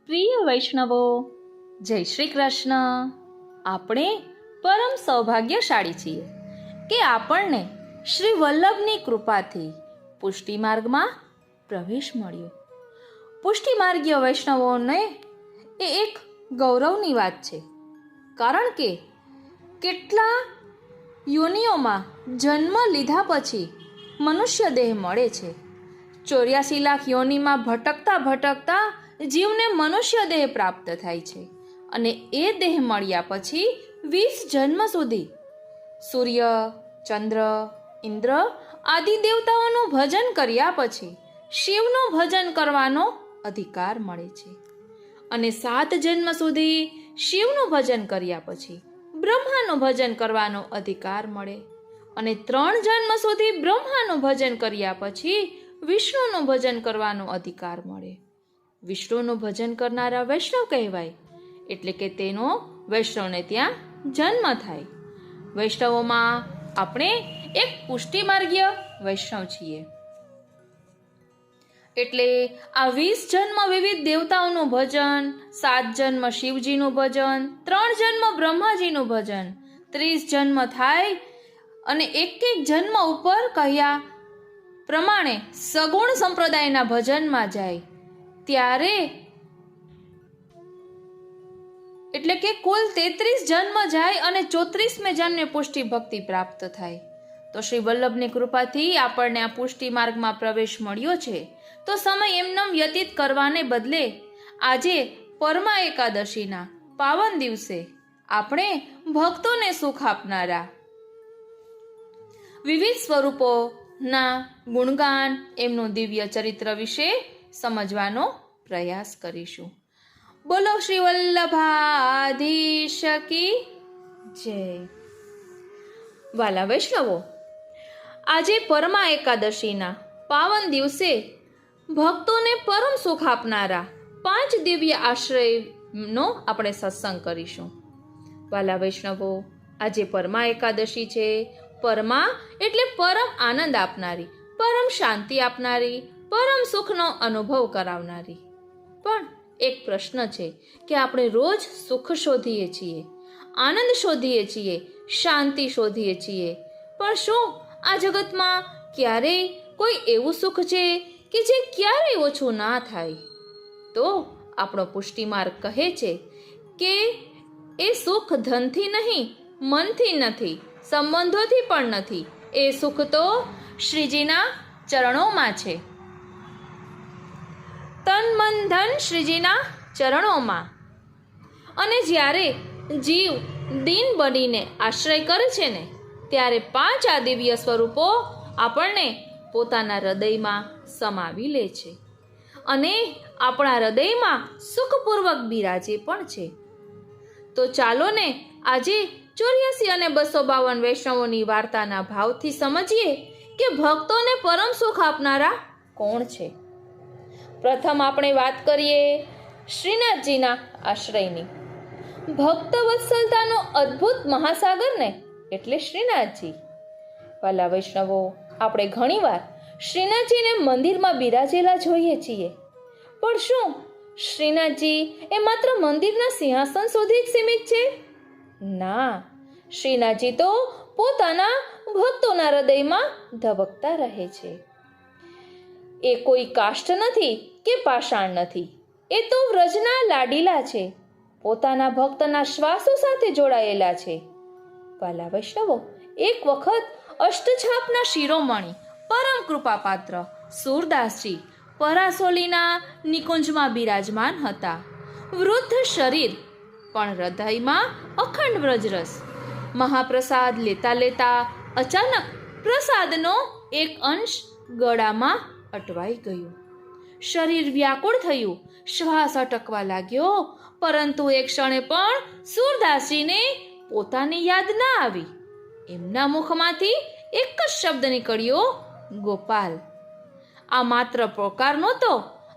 પ્રિય વૈષ્ણવો, જય શ્રી કૃષ્ણ. આપણે પરમ સૌભાગ્યશાળી છીએ કે આપણને શ્રી વલ્લભની કૃપાથી પુષ્ટિ માર્ગમાં પ્રવેશ મળ્યો. પુષ્ટિ માર્ગીય વૈષ્ણવોને એ એક ગૌરવની વાત છે, કારણ કે કેટલા યોનિઓમાં જન્મ લીધા પછી મનુષ્ય દેહ મળે છે. 84 લાખ યોનિમાં ભટકતા ભટકતા જીવને મનુષ્ય દેહ પ્રાપ્ત થાય છે અને એ દેહ મળ્યા પછી 20 જન્મ સુધી સૂર્ય, ચંદ્ર, ઇન્દ્ર આદિ દેવતાઓનું ભજન કર્યા પછી શિવનું ભજન કરવાનો અધિકાર મળે છે અને 7 જન્મ સુધી શિવનું ભજન કર્યા પછી બ્રહ્માનું ભજન કરવાનો અધિકાર મળે અને 3 જન્મ સુધી બ્રહ્માનું ભજન કર્યા પછી વિષ્ણુનું ભજન કરવાનો અધિકાર મળે. વિષ્ણુનું ભજન કરનારા વૈષ્ણવ કહેવાય, એટલે કે તેનો વૈષ્ણવને ત્યાં જન્મ થાય. વૈષ્ણવોમાં આપણે એક પુષ્ટિ માર્ગીય વૈષ્ણવ છીએ. એટલે આ 20 જન્મ વિવિધ દેવતાઓનું ભજન, 7 જન્મ શિવજીનું ભજન, 3 જન્મ બ્રહ્માજીનું ભજન, 30 જન્મ થાય અને એક જન્મ ઉપર કહ્યા પ્રમાણે સગુણ સંપ્રદાયના ભજનમાં જાય ત્યારે, એટલે કે કુલ 33 જન્મ જાય અને 34મે જન્મે પુષ્ટિ ભક્તિ પ્રાપ્ત થાય. તો શ્રી વલ્લભની કૃપાથી આપણને આ પુષ્ટિ માર્ગમાં પ્રવેશ મળ્યો છે. તો સમય એમનેમ વ્યતીત કરવાને બદલે આજે પરમા એકાદશીના પાવન દિવસે આપણે ભક્તોને સુખ આપનારા વિવિધ સ્વરૂપોના ગુણગાન, એમનું દિવ્ય ચરિત્ર વિશે સમજવાનો પ્રયાસ કરીશું. બોલો શ્રી વલ્લભાધીશ કી જય. વાલા વૈષ્ણવો, આજે પરમા એકાદશીના પાવન દિવસે ભક્તોને પરમ સુખ આપનારા 5 દિવ્ય આશ્રયનો આપણે સત્સંગ કરીશું. વાલા વૈષ્ણવો, આજે પરમા એકાદશી છે. પરમા એટલે પરમ આનંદ આપનારી, પરમ શાંતિ આપનારી, પરમ સુખનો અનુભવ કરાવનારી. પણ એક પ્રશ્ન છે કે આપણે રોજ સુખ શોધીએ છીએ, આનંદ શોધીએ છીએ, શાંતિ શોધીએ છીએ, પણ શું આ જગતમાં ક્યારેય કોઈ એવું સુખ છે કે જે ક્યારેય ઓછું ના થાય? તો આપણો પુષ્ટિ માર્ગ કહે છે કે એ સુખ ધનથી નહીં, મનથી નથી, સંબંધોથી પણ નથી. એ સુખ તો શ્રીજીના ચરણોમાં છે. તન મન ધન શ્રીજીના ચરણોમાં. અને જ્યારે જીવ દીન બનીને આશ્રય કરે છે ને, ત્યારે 5 આ દિવ્ય સ્વરૂપો આપણને પોતાના હૃદયમાં સમાવી લે છે અને આપણા હૃદયમાં સુખપૂર્વક બિરાજે પણ છે. તો ચાલો ને આજે 84 અને 252 વૈષ્ણવોની વાર્તાના ભાવથી સમજીએ કે ભક્તોને પરમ સુખ આપનારા કોણ છે. પ્રથમ આપણે વાત કરીએ શ્રીનાથજીના આશ્રયની. ભક્ત વત્સલતાનો અદ્ભુત મહાસાગર ને એટલે શ્રીનાથજી. વાલા વૈષ્ણવો, આપણે ઘણીવાર શ્રીનાથજીને મંદિરમાં બિરાજેલા જોઈએ છીએ, પણ શું શ્રીનાથજી એ માત્ર મંદિરના સિંહાસન સુધી જ સીમિત છે? ના, શ્રીનાથજી તો પોતાના ભક્તોના હૃદયમાં ધબકતા રહે છે. એ કોઈ કાષ્ઠ નથી કે પાષાણ નથી. એ તો વ્રજના લાડીલા છે, પોતાના ભક્તના શ્વાસો સાથે જોડાયેલા છે. વાલા વૈષ્ણવો, એક વખત અષ્ટછાપના શિરોમણી પરમ કૃપાપાત્ર સૂરદાસજી પરાસોલીના નિકુંજમાં બિરાજમાન હતા. વૃદ્ધ શરીર પણ હૃદયમાં અખંડ વ્રજરસ. મહાપ્રસાદ લેતા લેતા અચાનક પ્રસાદનો એક અંશ ગળામાં અટવાઈ ગયો. શરીર વ્યાકુળ થયું, શ્વાસ અટકવા લાગ્યો, પરંતુ એક ક્ષણે પણ સૂરદાસજીને પોતાની યાદ ના આવી. એમના મુખમાંથી એક જ શબ્દ નીકળ્યો, ગોપાલ. આ માત્ર પોકાર નહોતો,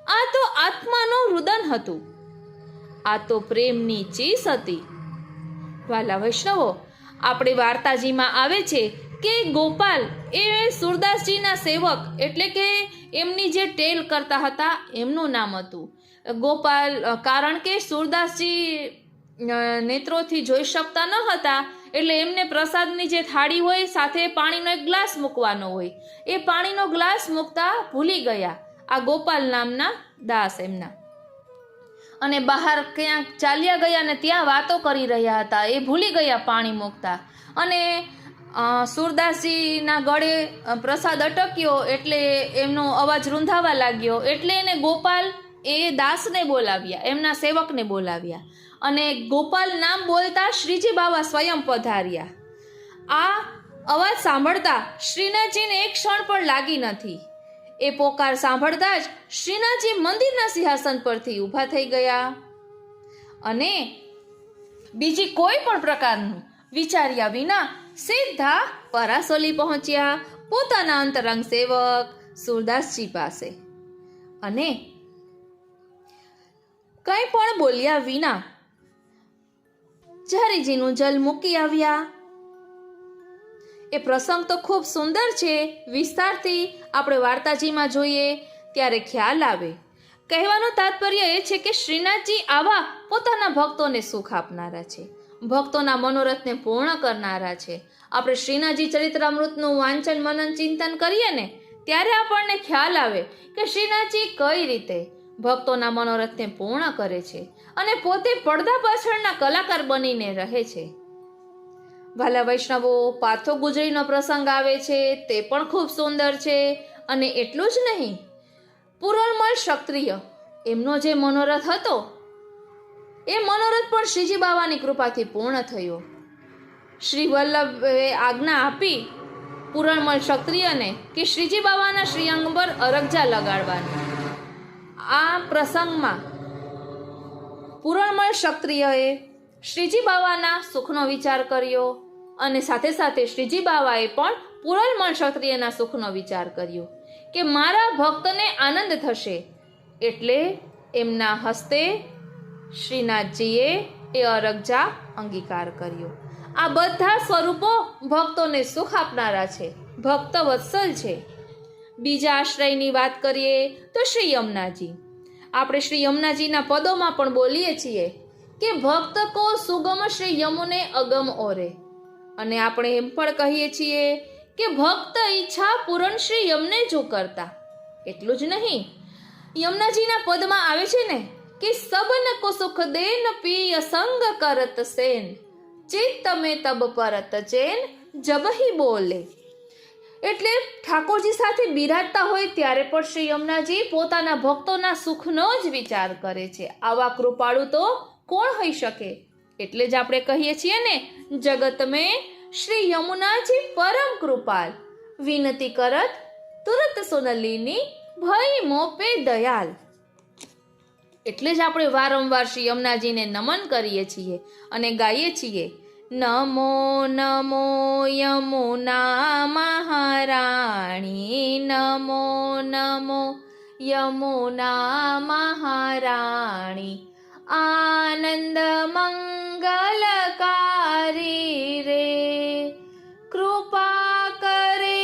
આ તો આત્માનું રુદન હતું. આ તો પ્રેમની ચીસ હતી. વાલા વૈષ્ણવો, આપણે વાર્તાજીમાં આવે છે કે ગોપાલ એ સૂરદાસજીના સેવક એટલે કે એમની જે ટેલ કરતા હતા એમનું નામ હતું. ગોપાલ કારણ કે સુરદાસજી નેત્રોથી જોઈ શકતા ન હતા, એટલે એમને પ્રસાદની જે થાળી હોય સાથે પાણીનો એક ગ્લાસ મૂકવાનો હોય, એ પાણીનો ગ્લાસ મૂકતા ભૂલી ગયા આ ગોપાલ નામના દાસ એમના, અને બહાર ક્યાંક ચાલ્યા ગયા અને ત્યાં વાતો કરી રહ્યા હતા, એ ભૂલી ગયા પાણી મૂકતા, અને સુરદાસજીના ગળે પ્રસાદ અટક્યો એટલે એમનો અવાજ રૂંધાવા લાગ્યો, એટલે એને ગોપાલ એ દાસને બોલાવ્યા, એમના સેવકને બોલાવ્યા, અને ગોપાલ નામ બોલતા શ્રીજી બાવા સ્વયં પધાર્યા. આ અવાજ સાંભળતા શ્રીનાથજીને એક ક્ષણ પણ લાગી નથી. એ પોકાર સાંભળતા જ શ્રીનાથજી મંદિરના સિંહાસન પરથી ઊભા થઈ ગયા અને બીજી કોઈ પણ પ્રકારનું વિચાર્યા વિના સીધા પરાસોલી પહોંચ્યા પોતાના અંતરંગ સેવક સુરદાસજી પાસે, અને કંઈ પણ બોલ્યા વિના ઝારીજીનું જલ મૂકી આવ્યા. એ પ્રસંગ તો ખૂબ સુંદર છે, વિસ્તારથી આપણે વાર્તાજીમાં જોઈએ ત્યારે ખ્યાલ આવે. કહેવાનું તાત્પર્ય એ છે કે શ્રીનાથજી આવા પોતાના ભક્તોને સુખ આપનારા છે, ભક્તોના મનોરથને પૂર્ણ કરનારા છે. આપણે શ્રીનાથજી ચરિત્રામૃતનું વાંચન મનન ચિંતન કરીએ ને ત્યારે આપણને ખ્યાલ આવે કે શ્રીનાથજી કઈ રીતે ભક્તોના મનોરથને પૂર્ણ કરે છે અને પોતે પડદા પાછળના કલાકાર બનીને રહે છે. વાલા વૈષ્ણવો, પાર્થો ગુજરીનો પ્રસંગ આવે છે, તે પણ ખૂબ સુંદર છે. અને એટલું જ નહીં, પુરણમલ ક્ષત્રિય એમનો જે મનોરથ હતો એ મનોરથ પણ શ્રીજી બાવાની કૃપાથી પૂર્ણ થયો. શ્રી વલ્લભે આજ્ઞા આપી પુરણમલ ક્ષત્રિયને કે શ્રીજી બાવાના શ્રીઅંગ પર અરગજા લગાડવાની. આ પ્રસંગમાં પુરણમલ ક્ષત્રિયએ શ્રીજી બાવાના સુખનો વિચાર કર્યો અને સાથે સાથે શ્રીજી બાવાએ પણ પુરણમલ ક્ષત્રિયના સુખનો વિચાર કર્યો કે મારા ભક્તને આનંદ થશે, એટલે એમના હસ્તે શ્રીનાથજીએ એ અરગજા અંગીકાર કર્યો. આ બધા સ્વરૂપો ભક્તોને સુખ આપનારા છે, ભક્ત વત્સલ છે. બીજા આશ્રયની વાત કરીએ તો શ્રી યમુનાજી. આપણે શ્રી યમુનાજીના પદોમાં પણ બોલીએ છીએ કે ભક્ત કો સુગમ શ્રી યમુને અગમ ઓરે, અને આપણે એમ પણ કહીએ છીએ કે ભક્ત ઈચ્છા પૂરણ શ્રી યમને જો કરતા. એટલું જ નહીં, યમુનાજીના પદમાં આવે છે ને કે સબન કો સુખ દેન પિય સંગ કરત સેન, ચિત્ત મેં તબ પરત ચેન જબહી બોલે. એટલે ઠાકોરજી સાથે બિરાજતા હોય ત્યારે પણ શ્રી યમુનાજી પોતાના ભક્તોના સુખનો જ વિચાર કરે છે. આવા કૃપાળુ તો કોણ હોઈ શકે? એટલે જ આપણે કહીએ છીએ ને, જગત મેં શ્રી યમુનાજી પરમ કૃપાલ, વિનતી કરત તુરત સુનલીની ભય મોપે દયાલ. એટલે જ આપણે વારંવાર શ્રી યમુનાજીને નમન કરીએ છીએ અને ગાઈએ છીએ, નમો નમો યમુના મહારાણી, નમો નમો યમુના મહારાણી, આનંદ મંગલકારી રે, કૃપા કરે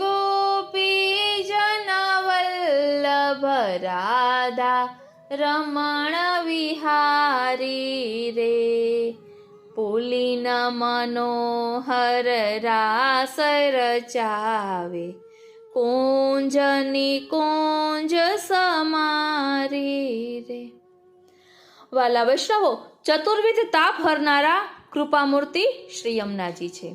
ગોપી જન વલ્લભ રાધા રમણ વિહારી રે, પુલિન મનોહર રાસ રચાવે, કુંજની કુંજ સમારી રે. વાલા વૈષ્ણવો, ચતુર્વિધ તાપ હરનારા કૃપામૂર્તિ શ્રી યમુનાજી છે.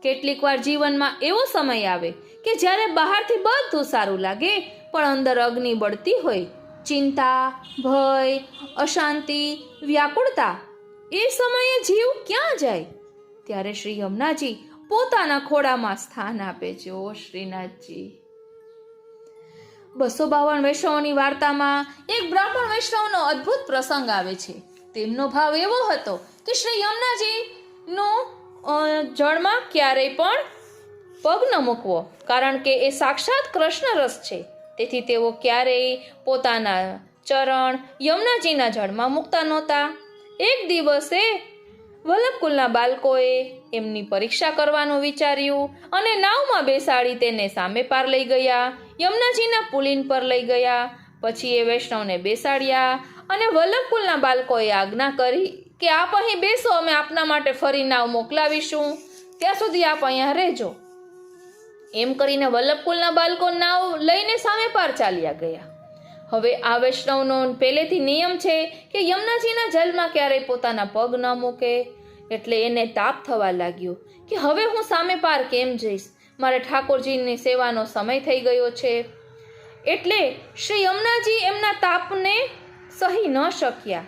કેટલીક વાર જીવનમાં એવો સમય આવે કે જ્યારે બહારથી બધું સારું લાગે પણ અંદર અગ્નિ બળતી હોય, ચિંતા, ભય, અશાંતિ, વ્યાકુળતા. એ સમયે જીવ ક્યાં જાય? ત્યારે શ્રી યમુનાજી પોતાના ખોળામાં સ્થાન આપે છે. ઓ શ્રીનાથજી. 252 વૈષ્ણવોની વાર્તામાં એક બ્રાહ્મણ વૈષ્ણવનો અદ્ભુત પ્રસંગ આવે છે. તેમનો ભાવ એવો હતો કે શ્રી યમુનાજીનો જળમાં ક્યારેય પણ પગ ન મૂકવો, કારણ કે એ સાક્ષાત કૃષ્ણ રસ છે. તેથી તેઓ ક્યારેય પોતાના ચરણ યમુનાજીના જળમાં મૂકતા નહોતા. એક દિવસે વલ્લભકુલના બાળકોએ એમની પરીક્ષા કરવાનું વિચાર્યું અને નાવમાં બેસાડી તેને સામે પાર લઈ ગયા, યમુનાજીના પુલિન પર લઈ ગયા. પછી એ વૈષ્ણવને બેસાડ્યા અને વલ્લભકુલના બાળકોએ આજ્ઞા કરી કે આપ અહીં બેસો, અમે આપના માટે ફરી નાવ મોકલાવીશું, ત્યાં સુધી આપ અહીંયા રહેજો. એમ કરીને વલ્લભકુલના બાળકો નાવ લઈને સામે પાર ચાલ્યા ગયા. હવે આ વૈષ્ણવનો પહેલેથી નિયમ છે કે યમુનાજીના જલમાં ક્યારેય પોતાના પગ ન મૂકે. એટલે એને તાપ થવા લાગ્યો કે હવે હું સામે પાર કેમ જઈશ, મારે ઠાકોરજીની સેવાનો સમય થઈ ગયો છે. એટલે શ્રી યમુનાજી એમના તાપને સહી ન શક્યા.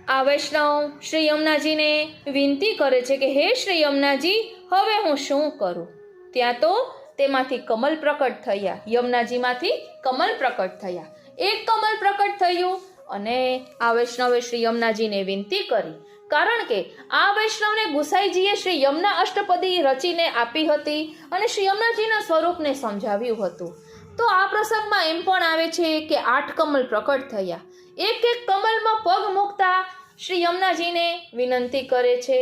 આ વૈષ્ણવ શ્રી યમુનાજીને વિનંતી કરે છે કે હે શ્રી યમુનાજી, હવે હું શું કરું? ત્યાં તો તેમાંથી કમલ પ્રકટ થયા, યમુનાજીમાંથી કમલ પ્રકટ થયા. એક કમલ પ્રકટ થયું અને આ વૈષ્ણવે શ્રી યમુનાજીને વિનંતી કરી, કારણ કે આ વૈષ્ણવને ગુસાઈજીએ શ્રી યમુના અષ્ટપદી રચીને આપી હતી અને શ્રી યમુનાજીના સ્વરૂપને સમજાવ્યું હતું. તો આ પ્રસંગમાં એમ પણ આવે છે કે 8 કમલ પ્રકટ થયા. એક એક કમલમાં પગ મૂકતા શ્રી યમુનાજીને વિનંતી કરે છે.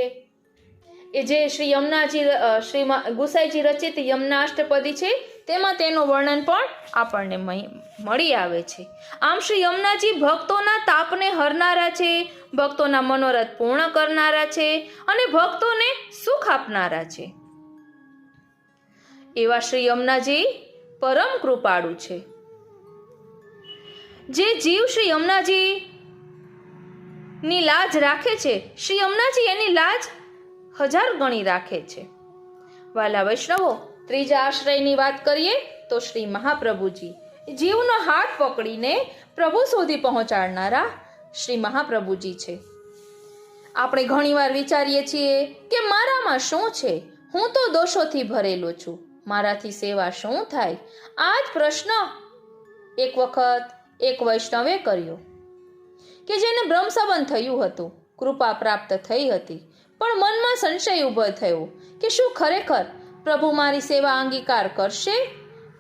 એ જે શ્રી યમુનાજી શ્રી ગુસાઈજી રચિત યમુના અષ્ટપદી છે તેમાં તેનું વર્ણન પણ આપણને મળી આવે છે. આમ શ્રી યમુનાજી ભક્તોના તાપને હરનારા છે, ભક્તોના મનોરથ પૂર્ણ કરનારા છે અને ભક્તોને સુખ આપનારા છે. એવા શ્રી યમુનાજી પરમ કૃપાળુ છે. જે જીવ શ્રી યમુનાજી ની લાજ રાખે છે, શ્રી યમુનાજી એની લાજ 1000 ગણી રાખે છે. વાલા વૈષ્ણવો, ત્રીજા આશ્રયની વાત કરીએ તો શ્રી મહાપ્રભુજી, જીવનો હાથ પકડીને પ્રભુ સુધી પહોંચાડનારા શ્રી મહાપ્રભુજી છે. આપણે ઘણીવાર વિચારીએ છીએ કે મારામાં શું છે, હું તો દોષોથી ભરેલો છું, મારાથી સેવા શું થાય? આ જ પ્રશ્ન એક વખત એક વૈષ્ણવે કર્યો કે જેને બ્રહ્મ સંબંધ થયું હતું, કૃપા પ્રાપ્ત થઈ હતી, પણ મનમાં સંશય ઊભો થયો કે શું ખરેખર પ્રભુ મારી સેવા અંગીકાર કરશે?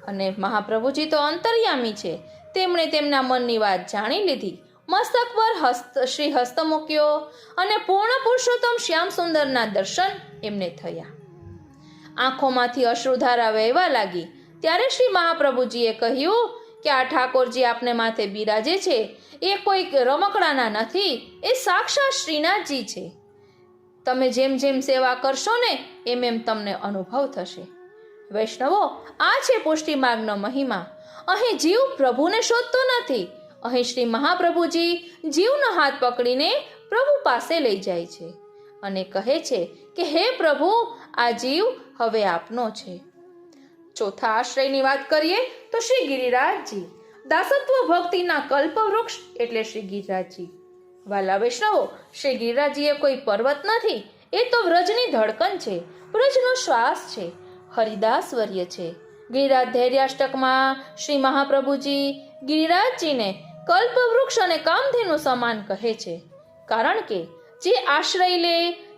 અને મહાપ્રભુજી તો અંતર્યામી છે, તેમણે તેમના મનની વાત જાણી લીધી. મસ્તક પર શ્રી હસ્ત મૂક્યો અને પૂર્ણ પુરુષોત્તમ શ્યામ સુંદરના દર્શન એમને થયા. આંખોમાંથી અશ્રુધારા વહેવા લાગી. ત્યારે શ્રી મહાપ્રભુજીએ કહ્યું કે આ ઠાકોરજી આપને માથે બિરાજે છે એ કોઈ રમકડાના નથી, એ સાક્ષાત શ્રીનાથજી છે. તમે જેમ જેમ સેવા કરશો ને એમ એમ તમને અનુભવ થશે. વૈષ્ણવો, આ છે પુષ્ટિ માર્ગનો મહિમા. અહીં જીવ પ્રભુને શોધતો નથી, અહીં શ્રી મહાપ્રભુજી જીવનો હાથ પકડીને પ્રભુ પાસે લઈ જાય છે અને કહે છે કે હે પ્રભુ, આ જીવ હવે આપનો છે. ચોથા આશ્રયની વાત કરીએ તો શ્રી ગિરિરાજજી, દાસત્વ ભક્તિના કલ્પવૃક્ષ એટલે શ્રી ગિરિરાજજી. વાલા વૈષ્ણવો, શ્રી ગિરિરાજી એ કોઈ પર્વત નથી, એ તો વ્રજની ધડકન છે, વ્રજનો શ્વાસ છે, હરિદાસવર્ય છે. ગિરિરાજ ધૈર્યાષ્ટકમાં શ્રી મહાપ્રભુજી ગિરિરાજજીને કલ્પવૃક્ષ અને કામધેનુ સમાન કહે છે, કારણ કે જે આશ્રય લે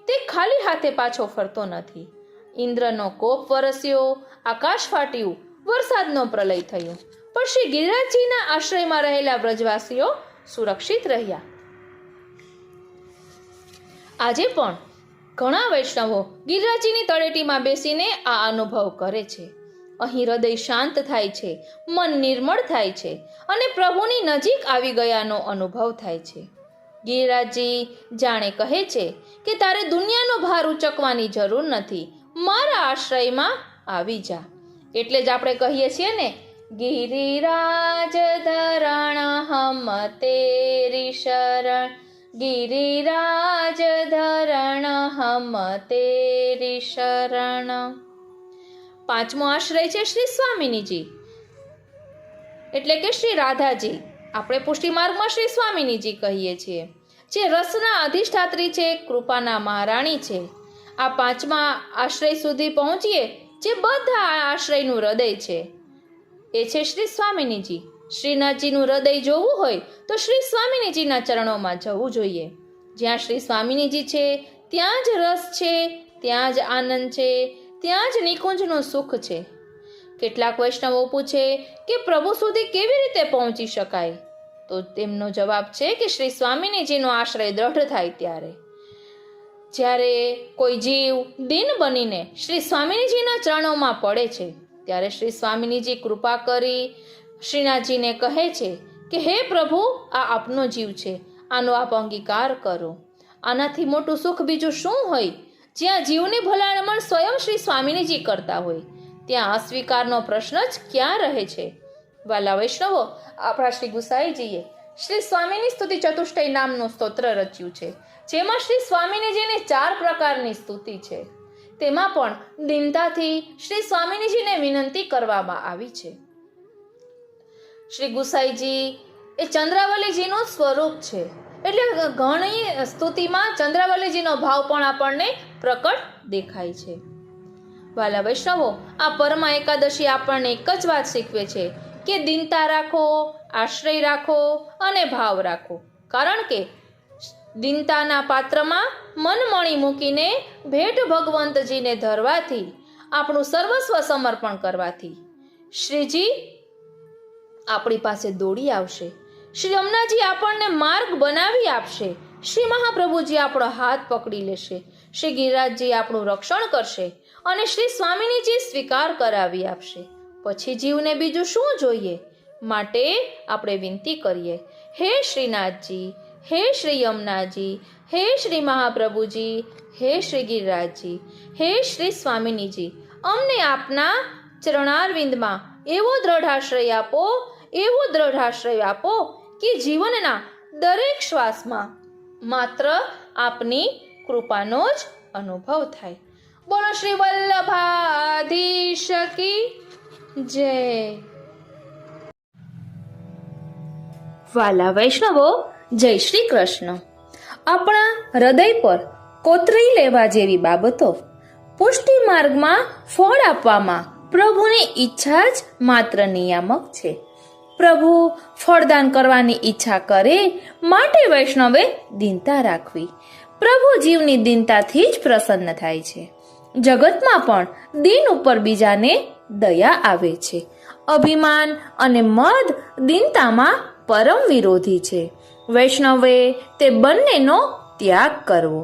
તે ખાલી હાથે પાછો ફરતો નથી. ઇન્દ્રનો કોપ વરસ્યો, આકાશ ફાટ્યું, વરસાદનો પ્રલય થયો, પણ શ્રી ગિરિરાજજીના આશ્રયમાં રહેલા વ્રજવાસીઓ સુરક્ષિત રહ્યા. આજે પણ ઘણા વૈષ્ણવો ગિરિરાજજીની તળેટીમાં બેસીને આ અનુભવ કરે છે. અહીં હૃદય શાંત થાય છે, મન નિર્મળ થાય છે અને પ્રભુની નજીક આવી ગયાનો અનુભવ થાય છે. ગિરિરાજજી જાણે કહે છે કે તારે દુનિયાનો ભાર ઉચકવાની જરૂર નથી, મારા આશ્રયમાં આવી જા. એટલે જ આપણે કહીએ છીએ ને, ગિરિરાજ ધરણ હમ તેરી શરણ, ગિરિરાજ ધરણ હમ તેરી શરણ. પાંચમો આશ્રય છે શ્રી સ્વામિનીજી એટલે કે શ્રી રાધાજી. આપણે પુષ્ટિ માર્ગમાં શ્રી સ્વામિનીજી કહીએ છીએ, જે રસના અધિષ્ઠાત્રી છે, કૃપાના મહારાણી છે. આ પાંચમા આશ્રય સુધી પહોંચીએ જે બધા આ આશ્રયનું હૃદય છે એ છે શ્રી સ્વામિનીજી. શ્રીનાથજીનું હૃદય જોવું હોય તો શ્રી સ્વામિનીજીના ચરણોમાં જવું જોઈએ. જ્યાં શ્રી સ્વામિનીજી છે ત્યાં જ રસ છે, ત્યાં જ આનંદ છે, ત્યાં જ નિકુંજનું સુખ છે. કેટલાક વૈષ્ણવો પૂછે કે પ્રભુ સુધી કેવી રીતે પહોંચી શકાય? તો તેમનો જવાબ છે કે શ્રી સ્વામિનીજીનો આશ્રય દ્રઢ થાય ત્યારે. જ્યારે કોઈ જીવ દીન બનીને શ્રી સ્વામિનીજીના ચરણોમાં પડે છે ત્યારે શ્રી સ્વામિનીજી કૃપા કરી શ્રીનાથજીને કહે છે કે હે પ્રભુ, આ આપનો જીવ છે, આનો આપ અંગીકાર કરો. આનાથી મોટું સુખ બીજું શું હોય? જ્યાં જીવની ભલામણ સ્વયં શ્રી સ્વામિનીજી કરતા હોય ત્યાં અસ્વીકારનો પ્રશ્ન જ ક્યાં રહે છે? વાલા વૈષ્ણવો, આપણા શ્રી ગુસાઈજીએ શ્રી સ્વામીની સ્તુતિ ચતુષ્ટય નામનું સ્તોત્ર રચ્યું છે, જેમાં શ્રી સ્વામિનીજીની 4 પ્રકારની સ્તુતિ છે. તેમાં પણ દીનતાથી શ્રી સ્વામિનીજીને વિનંતી કરવામાં આવી છે. શ્રી ગુસાઈજી એ ચંદ્રાવલીજીનું સ્વરૂપ છે, એટલે ઘણી સ્તુતિમાં ચંદ્રાવલીજીનો ભાવ પણ આપણને પ્રકટ દેખાય છે. વાલા વૈષ્ણવો, આ પરમા એકાદશી આપણને એક જ વાત શીખવે છે કે દીનતા રાખો, આશ્રય રાખો અને ભાવ રાખો. કારણ કે દીનતાના પાત્રમાં મનમણી મૂકીને ભેટ ભગવંતજીને ધરવાથી, આપણું સર્વસ્વ સમર્પણ કરવાથી શ્રીજી આપણી પાસે દોડી આવશે. શ્રી અમનાજી આપણને માર્ગ બનાવી આપશે. શ્રી મહાપ્રભુજી આપણો હાથ પકડી લેશે. શ્રી ગિરિરાજજી આપણું રક્ષણ કરશે અને શ્રી સ્વામિનીજી સ્વીકાર કરાવી આપશે. પછી જીવને બીજું શું જોઈએ? માટે આપણે વિનંતી કરીએ, હે શ્રીનાથજી, હે શ્રી યમુનાજી, હે શ્રી મહાપ્રભુજી, હે શ્રી ગિરિરાજજી, હે શ્રી સ્વામિનીજી, અમને આપના ચરણારવિંદમાં એવો દ્રઢાશ્રય આપો, એવો દ્રઢાશ્રય આપો કે જીવનના દરેક શ્વાસમાં માત્ર આપની કૃપાનો જ અનુભવ થાય. બોલો શ્રી વલ્લભાધીશ કી જય. વાલા વૈષ્ણવો, જય શ્રી કૃષ્ણ. આપણા હૃદય પર કોતરી લેવા જેવી બાબતો, પુષ્ટિ માર્ગમાં ફળ આપવામાં પ્રભુની ઈચ્છા જ માત્ર નિયામક છે. પ્રભુ ફળદાન કરવાની ઈચ્છા કરે માટે વૈષ્ણવે દીનતા રાખવી. પ્રભુ જીવની દીનતાથી જ પ્રસન્ન થાય છે. જગતમાં પણ દીન ઉપર બીજાને દયા આવે છે. અભિમાન અને મદ દીનતામાં પરમ વિરોધી છે. વૈષ્ણવે તે બંનેનો ત્યાગ કરવો.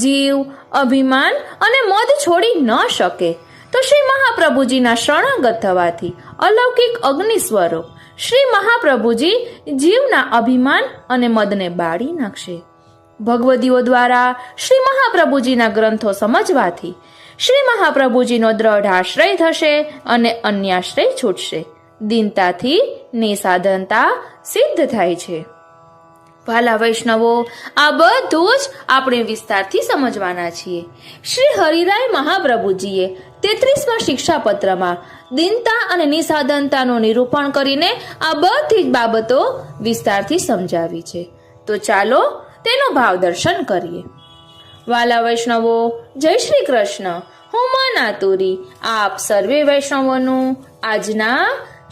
જીવ અભિમાન અને મદ છોડી ન શકે તો શ્રી મહાપ્રભુજીના શરણાગત થવાથી અલૌકિક અગ્નિ સ્વરૂપ શ્રી મહાપ્રભુજી જીવના અભિમાન અને મદને બાળી નાખશે. ભગવદીઓ દ્વારા શ્રી મહાપ્રભુજીના ગ્રંથો સમજવાથી શ્રી મહાપ્રભુજીનો દ્રઢ આશ્રય થશે અને અન્યાશ્રય છૂટશે. દીનતાથી નિસાધનતા સિદ્ધ થાય છે. વાલા વૈષ્ણવો, આ બધું જ આપણે વિસ્તારથી સમજવાના છીએ. શ્રી હરિરાય મહાપ્રભુજીએ 33મા શિક્ષાપત્રમાં દીનતા અને નિસાધનતાનું નિરૂપણ કરીને આ બધી જ બાબતો વિસ્તારથી સમજાવી છે. તો ચાલો તેનું ભાવ દર્શન કરીએ. વાલા વૈષ્ણવો, જય શ્રી કૃષ્ણ. હું મનાતુરી આપ સર્વે વૈષ્ણવોનું આજના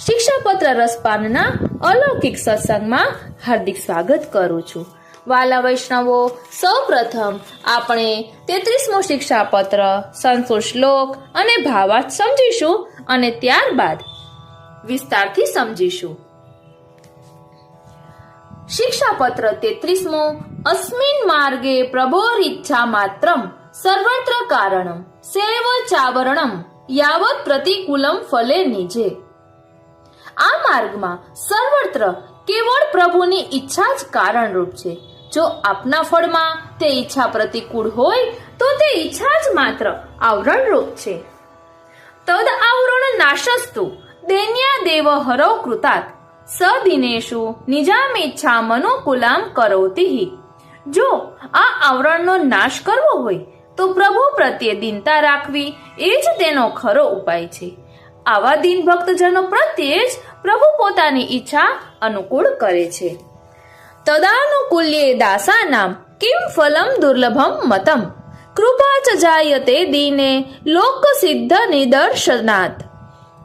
શિક્ષાપત્ર રસપાનના અલૌકિક સત્સંગમાં હાર્દિક સ્વાગત કરું છું. વાલા વૈષ્ણવો, સૌ પ્રથમ આપણે 33મો શિક્ષાપત્ર, સંસ્કૃત શ્લોક અને ભાવાર્થ સમજીશું અને ત્યારબાદ વિસ્તારથી સમજીશું. શિક્ષાપત્ર 33મો. અસ્મિન માર્ગે પ્રભોરિચ્છા માત્રમ સર્વત્ર કારણમ સેવ ચાવરણમ યાવત પ્રતિકૂલમ ફલે નિજે. આ માર્ગમાં સર્વત્ર કેવળ પ્રભુની ઈચ્છા જ કારણરૂપ છે. જો આપના ફળમાં તે ઈચ્છા પ્રતિકૂળ હોય તો તે ઈચ્છા જ માત્ર આવરણરૂપ છે. તદ આવરણ નાશસ્તુ દૈન્યા દેવ હરો કૃતાત સદિનેશુ નિજામેચ્છા મનોકુલામ કરોતિહિ. જો આ આવરણનો નાશ કરવો હોય તો પ્રભુ પ્રત્યે દીનતા રાખવી એ જ તેનો ખરો ઉપાય છે. આવા દીન ભક્તજનો પ્રત્યે જ પ્રભુ પોતાની ઈચ્છા અનુકૂળ કરે છે. તદાનુકૂલ્યે દાસાનામ કિમ ફલમ દુર્લભમ મતમ કૃપા ચ જાયતે દીને લોક સિદ્ધ નિદર્શનાત.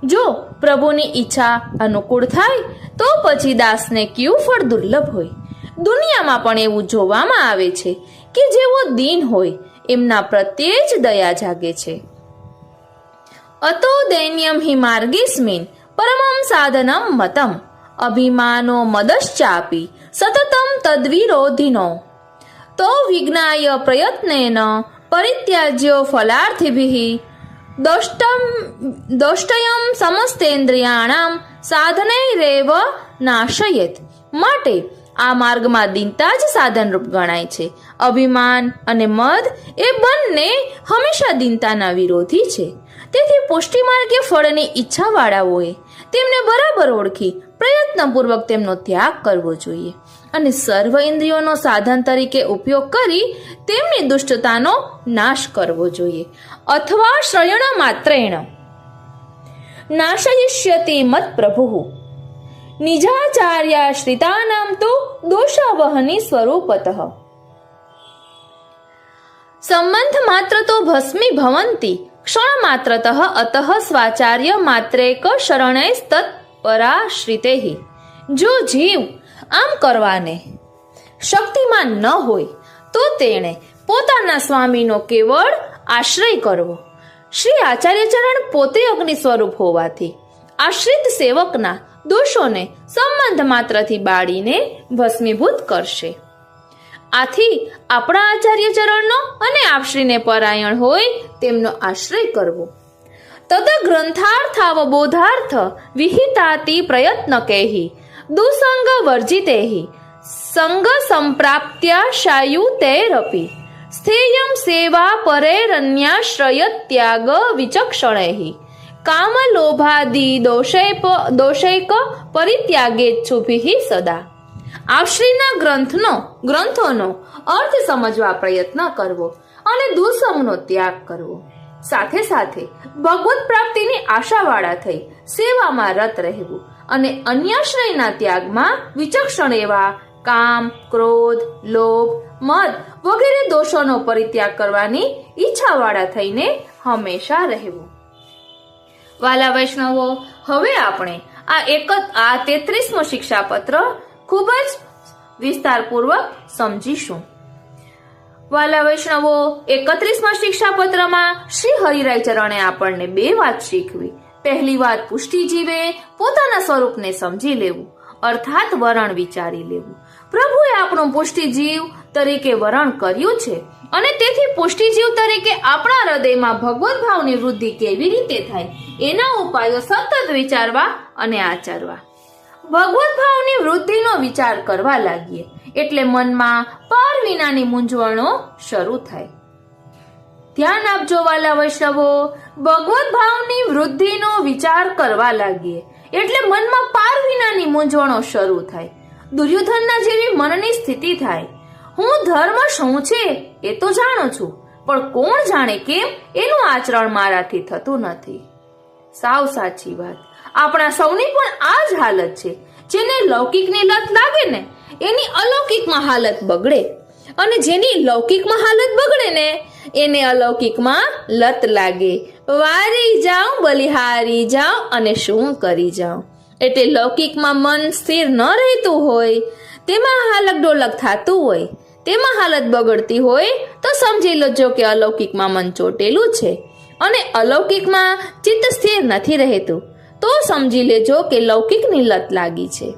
જો પ્રભુની ઈચ્છા અનુકૂળ થાય તો પછી દાસને કયું ફળ દુર્લભ હોય. દુનિયામાં પણ એવું જોવામાં આવે છે કે જેઓ દીન હોય એમના પ્રત્યે જ દયા જાગે છે. અતો દૈન્યમ હિ માર્ગેસ્મિન પરમમ સાધનમ મતમ અભિમાનો મદશ્ચાપી સતતમ તદ્વિરોધિનો તો વિજ્ઞાય પ્રયત્નેન પરિત્યાજ્યો ફલાર્થિભિઃ દોષ્ટયમ સમસ્તેન્દ્રિયાણામ સાધનૈરેવ નાશયેત. માટે આ માર્ગમાં દીનતા જ સાધનરૂપ ગણાય છે. અભિમાન અને મદ એ બંને હંમેશા દીનતાના વિરોધી છે. તેથી પુષ્ટિ માર્ગે ફળની ઈચ્છાવાળાઓએ તેમને બરાબર ઓળખી પ્રયત્નપૂર્વક તેમનો ત્યાગ કરવો જોઈએ અને સર્વ ઇન્દ્રિયોનો સાધન તરીકે ઉપયોગ કરી તેમની દુષ્ટતાનો નાશ કરવો જોઈએ. અથવા શ્રયણ માત્રેણ નાશયિષ્યતિ મત પ્રભુ નિજાચાર્યાશ્રિતાનામ તો દોષાવહની સ્વરૂપતઃ. સંબંધ માત્ર તો ભસ્મી ભવંતી ક્ષણ માત્રતઃ અતઃ સ્વાચાર્ય માત્રેક શરણૈસ્તત પરાશ્રિતૈ. જો જીવ આમ કરવાને શક્તિમાન ન હોય તો તેણે પોતાના સ્વામીનો કેવળ આશ્રય કરવો. શ્રી આચાર્યચરણ પોતે અગ્નિ સ્વરૂપ હોવાથી આશ્રિત સેવકના દોષોને સંબંધ માત્રથી બાળીને ભસ્મીભૂત કરશે. આથી આપણા આચાર્ય ચરણનો અને આપશ્રીને પરાયણ હોય તેમનો આશ્રય કરવો. તદ ગ્રંથાર્થાવબોધાર્થ વિહિતાતિ પ્રયત્ન કેહી દુસંગ વર્જિતેહી સંગ સંપ્રાપ્ત્યા શાયુતેરપી સ્થેયમ સેવા પરેરન્યાશ્રય ત્યાગ વિચક્ષણૈ કામલોભાદી દોષૈક પરિત્યાગેચ્છુભિ સદા. આપશ્રીના ગ્રંથોનો અર્થ સમજવા પ્રયત્ન કરવો અને દુસંગનો ત્યાગ કરવો. સાથે સાથે ભગવત પ્રાપ્તિની આશાવાળા થઈ સેવામાં રત રહેવું અને અન્યાશ્રયના ત્યાગમાં વિચક્ષણ એવા કામ, ક્રોધ, લોભ, મદ વગેરે દોષોનો પરિત્યાગ કરવાની ઈચ્છાવાળા થઈને હંમેશા રહેવું. વાલા વૈષ્ણવો, હવે આપણે આ 33મો શિક્ષાપત્ર ખૂબ જ વિસ્તારપૂર્વક સમજીશું. વાલા વૈષ્ણવો, 31મા શિક્ષાપત્રમાં શ્રી હરિરાય ચરણે આપણને 2 વાત શીખવી. પહેલી વાત, પુષ્ટિજીવે પોતાના સ્વરૂપને સમજી લેવું, અર્થાત વરણ વિચારી લેવું. પ્રભુએ આપણું પુષ્ટિજીવ તરીકે વરણ કર્યું છે અને તેથી પુષ્ટિજીવ તરીકે આપણા હૃદયમાં ભગવત ભાવની વૃદ્ધિ કેવી રીતે થાય એના ઉપાયો સતત વિચારવા અને આચરવા. ભગવત ભાવની વૃદ્ધિનો વિચાર કરવા લાગીએ એટલે મનમાં પાર વિનાની મૂંઝવણો શરૂ થાય. ધ્યાન આપજો વાલા વૈષ્ણવો, ભગવત ભાવની વૃદ્ધિનો વિચાર કરવા લાગીએ એટલે મનમાં પાર વિનાની મૂંઝવણો શરૂ થાય. દુર્યોધનના જેવી મનની સ્થિતિ થાય. હું ધર્મ શું છે એ તો જાણું છું, પણ કોણ જાણે કેમ એનું આચરણ મારાથી થતું નથી. સાવ સાચી વાત. આપણા સૌની પણ આ જ હાલત છે. જેને લૌકિકની લત લાગે ને એની અલૌકિકમાં હાલત બગડે, અને જેની લૌકિકમાં હાલત બગડે ને એને અલૌકિકમાં લત લાગે. વારી જાઉં, બલિહારી જાઉં અને શું કરી જાઉં. એટલે લૌકિકમાં મન સ્થિર ન રહેતું હોય, તેમાં હાલક ડોલક થતું હોય, તેમાં હાલત બગડતી હોય તો સમજી લેજો કે અલૌકિકમાં મન ચોટેલું છે. અને અલૌકિકમાં ચિત્ત સ્થિર નથી રહેતું તો સમજી લેજો કે લૌકિકની લત લાગી છે.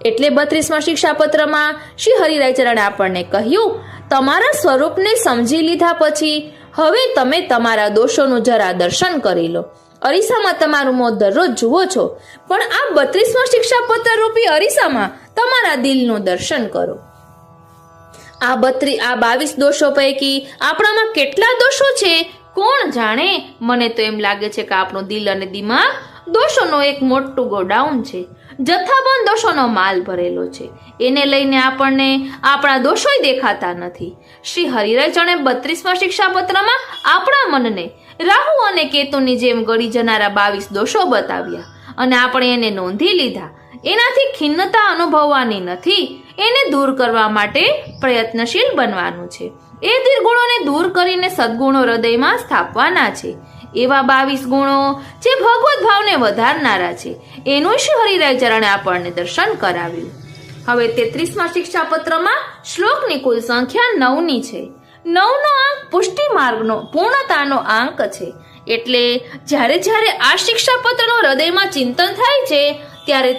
એટલે 32મા શિક્ષાપત્રમાં શ્રી હરિરાય ચરણે આપણને કહ્યું, તમારા સ્વરૂપને સમજી લીધા પછી હવે તમે તમારા દોષોનું જરા દર્શન કરી લો. અરીસામાં તમારું મોં દરરોજ જુઓ છો, પણ આ 32મા શિક્ષાપત્ર રૂપી અરીસામાં તમારા દિલનું દર્શન કરો. આ 22 દોષો પૈકી આપણામાં કેટલા દોષો છે કોણ જાણે. મને તો એમ લાગે છે કે આપણું દિલ અને દિમાગ દોષોનો એક મોટું ગોડાઉન છે. જથ્થાબંધ દોષોનો માલ ભરેલો છે. એને લઈને આપણને આપણા દોષોય દેખાતા નથી. શ્રી હરિરાય ચરણે 32મા શિક્ષાપત્રમાં આપણા મનને રાહુ અને કેતુની જેમ ગળી જનારા 22 દોષો બતાવ્યા અને આપણે એને નોંધી લીધા. એનાથી ખિન્નતા અનુભવવાની નથી, એને દૂર કરવા માટે પ્રયત્નશીલ બનવાનું છે. એ દુર્ગુણોને દૂર કરીને સદગુણો હૃદયમાં સ્થાપવાના છે. એવા 22 ગુણો જે ભગવત ભાવને વધારનારા છે એનું શ્રી હરિરાય ચરણે આપણને દર્શન કરાવ્યું. હવે 33મા શિક્ષાપત્રમાં શ્લોકની કુલ સંખ્યા 9ની છે. 9નો આંક પુષ્ટિ માર્ગનો પૂર્ણતાનો આંક છે. એટલે જ્યારે જ્યારે આ શિક્ષાપત્રનું હૃદયમાં ચિંતન થાય છે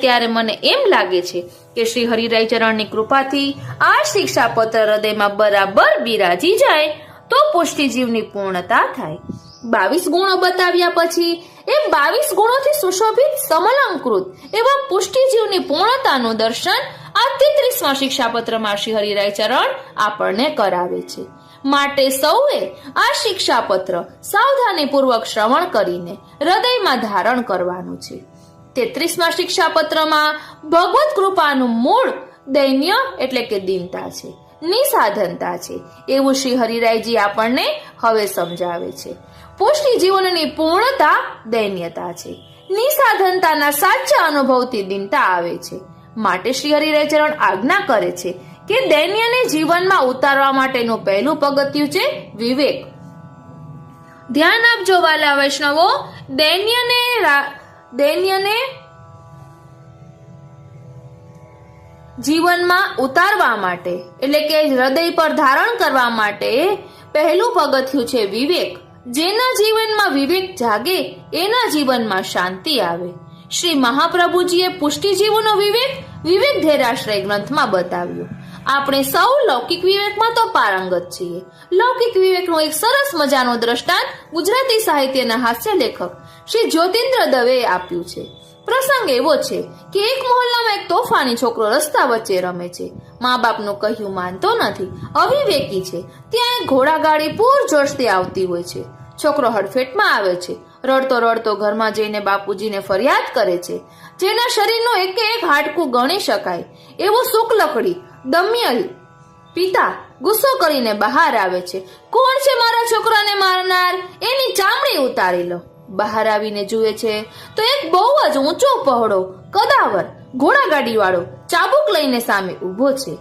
ત્યારે મને એમ લાગે છે કે શ્રી હરિરાય ચરણની કૃપાથી આ શિક્ષાપત્ર હૃદયમાં બરાબર બિરાજી જાય તો પુષ્ટિ જીવની પૂર્ણતા થાય. 22 ગુણો બતાવ્યા પછી એ 22 ગુણોથી સુશોભિત સમલંકૃત એવા પુષ્ટિજીવની પૂર્ણતાનું દર્શન આ 33મા શિક્ષાપત્રમાં શ્રી હરિરાય ચરણ આપણને કરાવે છે. માટે સૌએ આ શિક્ષાપત્ર સાવધાનીપૂર્વક શ્રવણ કરીને હૃદયમાં ધારણ કરવાનું છે. 33મા શિક્ષાપત્રમાં ભગવત કૃપાનું મૂળ દૈન્ય એટલે કે દીનતા છે, નિસાધનતા છે એવું શ્રી હરિરાયજી આપણને હવે સમજાવે છે. પુષ્ટિ જીવનની પૂર્ણતા દૈન્યતા છે, નિસાધનતાના સાચા અનુભવથી દીનતા આવે છે. માટે શ્રી હરિરાય ચરણ આજ્ઞા કરે છે કે દૈન્યને જીવનમાં ઉતારવા માટેનું પહેલું પગથિયું છે વિવેક. ધ્યાન આપજો વાલા વૈષ્ણવો, દૈન્યને જીવનમાં ઉતારવા માટે એટલે કે હૃદય પર ધારણ કરવા માટે પહેલું પગથિયું છે વિવેક. જેના જીવનમાં વિવેક જાગે એના જીવનમાં શાંતિ આવે. શ્રી મહાપ્રભુજીએ પુષ્ટિજીવનો વિવેક ધૈર્યાશ્રય ગ્રંથમાં બતાવ્યો. આપણે સૌ લૌકિક વિવેકમાં તો પારંગત છીએ. લૌકિક વિવેકનું એક સરસ મજાનું દ્રષ્ટાંત ગુજરાતી સાહિત્યના હાસ્ય લેખક શ્રી જ્યોતિન્દ્ર દવેએ આપ્યું છે. પ્રસંગ એવો છે કે એક મહોલ્લામાં એક તોફાની છોકરો રસ્તા વચ્ચે રમે છે. મા બાપનું કહ્યું માનતો નથી, અવિવેકી છે. ત્યાં એક ઘોડાગાડી પૂરજોશથી આવતી હોય છે. છોકરો હડફેટમાં આવે છે. રડતો રડતો ઘરમાં જઈને બાપુજીને ફરિયાદ કરે છે. જેના શરીરનું એક હાડકું ગણી શકાય એવું શુક્લકડી દમયલ પિતા ગુસ્સો કરીને બહાર આવે છે. કોણ છે મારા છોકરાને મારનાર? એની ચામડી ઉતારી લો. બહાર આવીને જુએ છે તો એક બહુ જ ઊંચો પહોળો કદાવર ઘોડાગાડી વાળો ચાબુક લઈને સામે ઉભો છે.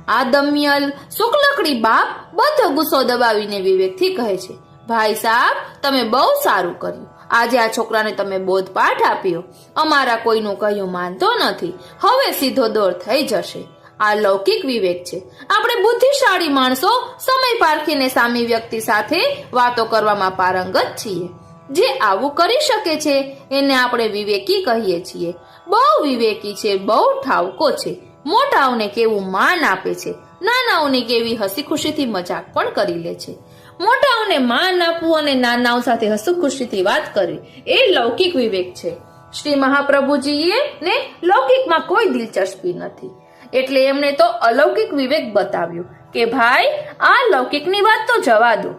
આ દમયલ શુક્લકડી બાપ બધો ગુસ્સો દબાવીને વિવેકથી કહે છે, ભાઈ સાહેબ, તમે બહુ સારું કર્યું. આજે આ છોકરાને તમે બોધપાઠ આપ્યો. અમારા કોઈનું કહ્યું માનતો નથી. હવે સીધો દોર થઈ જશે. આ લૌકિક વિવેક છે. આપણે બુદ્ધિશાળી માણસો સમય પારખીને સામી વ્યક્તિ સાથે વાતો કરવામાં પારંગત છીએ. જે આવું કરી શકે છે એને આપણે વિવેકી કહીએ છીએ. બહુ વિવેકી છે, બહુ ઠાવકો છે. મોટાઓને કેવું માન આપે છે, નાનાઓને કેવી હસી ખુશીથી મજાક પણ કરી લે છે. મોટાઓને માન આપવું અને નાનાઓ સાથે હસી ખુશીથી વાત કરવી એ લૌકિક વિવેક છે. શ્રી મહાપ્રભુજીએ ને લૌકિકમાં કોઈ દિલચસ્પી નથી, એટલે એમણે તો અલૌકિક વિવેક બતાવ્યું કે ભાઈ આ લૌકિકની વાત તો જવા દો.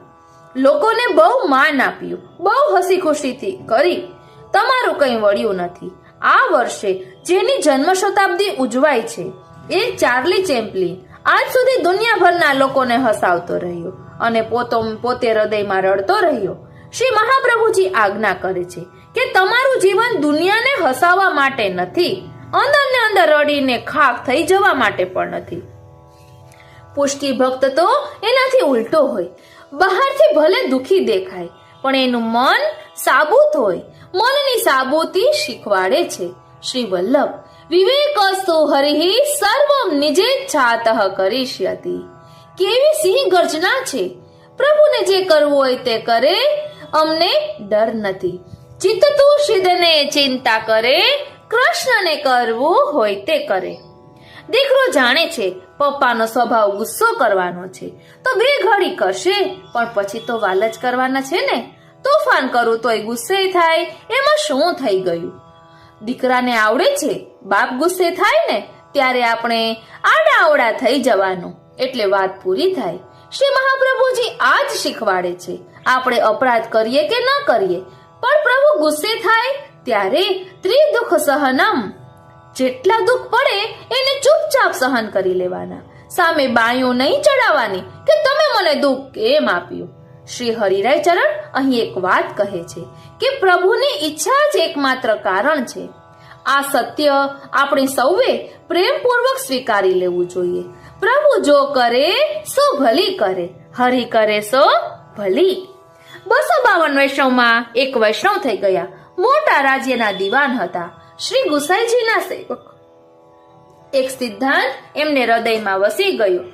લોકોને બહુ માન આપ્યું, બહુ હસી ખુશીથી કરી, તમારું કંઈ વળ્યું નથી. આ વર્ષે જેની જન્મ શતાબ્દી ઉજવાય છે એ ચાર્લી ચેમ્પલિન આજ સુધી દુનિયાભરના લોકોને હસાવતો રહ્યો અને પોતે હૃદયમાં રડતો રહ્યો. શ્રી મહાપ્રભુજી આજ્ઞા કરે છે કે તમારું જીવન દુનિયાને હસાવવા માટે નથી, અંદર ને અંદર રડીને ખાક થઈ જવા માટે પણ નથી. પુષ્ટિ ભક્ત તો એનાથી ઉલટો હોય. બહારથી ભલે દુખી દેખાય પણ એનું મન સાબુત હોય. મનની સાબુતી શીખવાડે છે. શ્રી વલ્લભ વિવેકસ્તુ હરિ સર્વમ નિજેચ્છાતઃ કરિષ્યતિ. કેવી સિંહ ગર્જના છે! પ્રભુને જે કરવું હોય તે કરે, અમને ડર નથી. ચિત્ત તું સિદ્ધને ચિંતા કરે, કૃષ્ણને કરવું હોય તે કરે. દીકરો જાણે છે પપ્પાનો સ્વભાવ ગુસ્સો કરવાનો છે તો બે ઘડી કરશે, પણ પછી તો વાલ જ કરવાના છે ને. તોફાન કરું તોય ગુસ્સે થાય, એમાં શું થઈ ગયું? દીકરાને આવડે છે બાપ ગુસ્સે થાય ને ત્યારે આપણે આડાઅવડા થઈ જવાનું, એટલે વાત પૂરી થાય. શ્રી મહાપ્રભુજી આ જ શીખવાડે છે. આપણે અપરાધ કરીએ કે ન કરીએ, પણ પ્રભુ ગુસ્સે થાય ત્યારે ત્રિદુઃખ સહનમ, જેટલા દુઃખ પડે એને ચૂપચાપ સહન કરી લેવાના. સામે બાયો નહીં ચડાવવાની કે તમે મને દુઃખ કેમ આપ્યું. શ્રી હરિરાય ચરણ અહીં એક વાત કહે છે કે પ્રભુની ઈચ્છા જ એકમાત્ર કારણ છે. આ સત્ય આપણે સૌએ પ્રેમપૂર્વક સ્વીકારી લેવું જોઈએ. પ્રભુ જો કરે સો ભલી કરે, હરિ કરે સો ભલી. 252 વૈષ્ણવમાં એક વૈષ્ણવ થઈ ગયા. મોટા રાજ્યના દિવાન હતા. શ્રી ગુસાઈજીના સેવક. એક સિદ્ધાંત એમને હૃદયમાં વસી ગયો.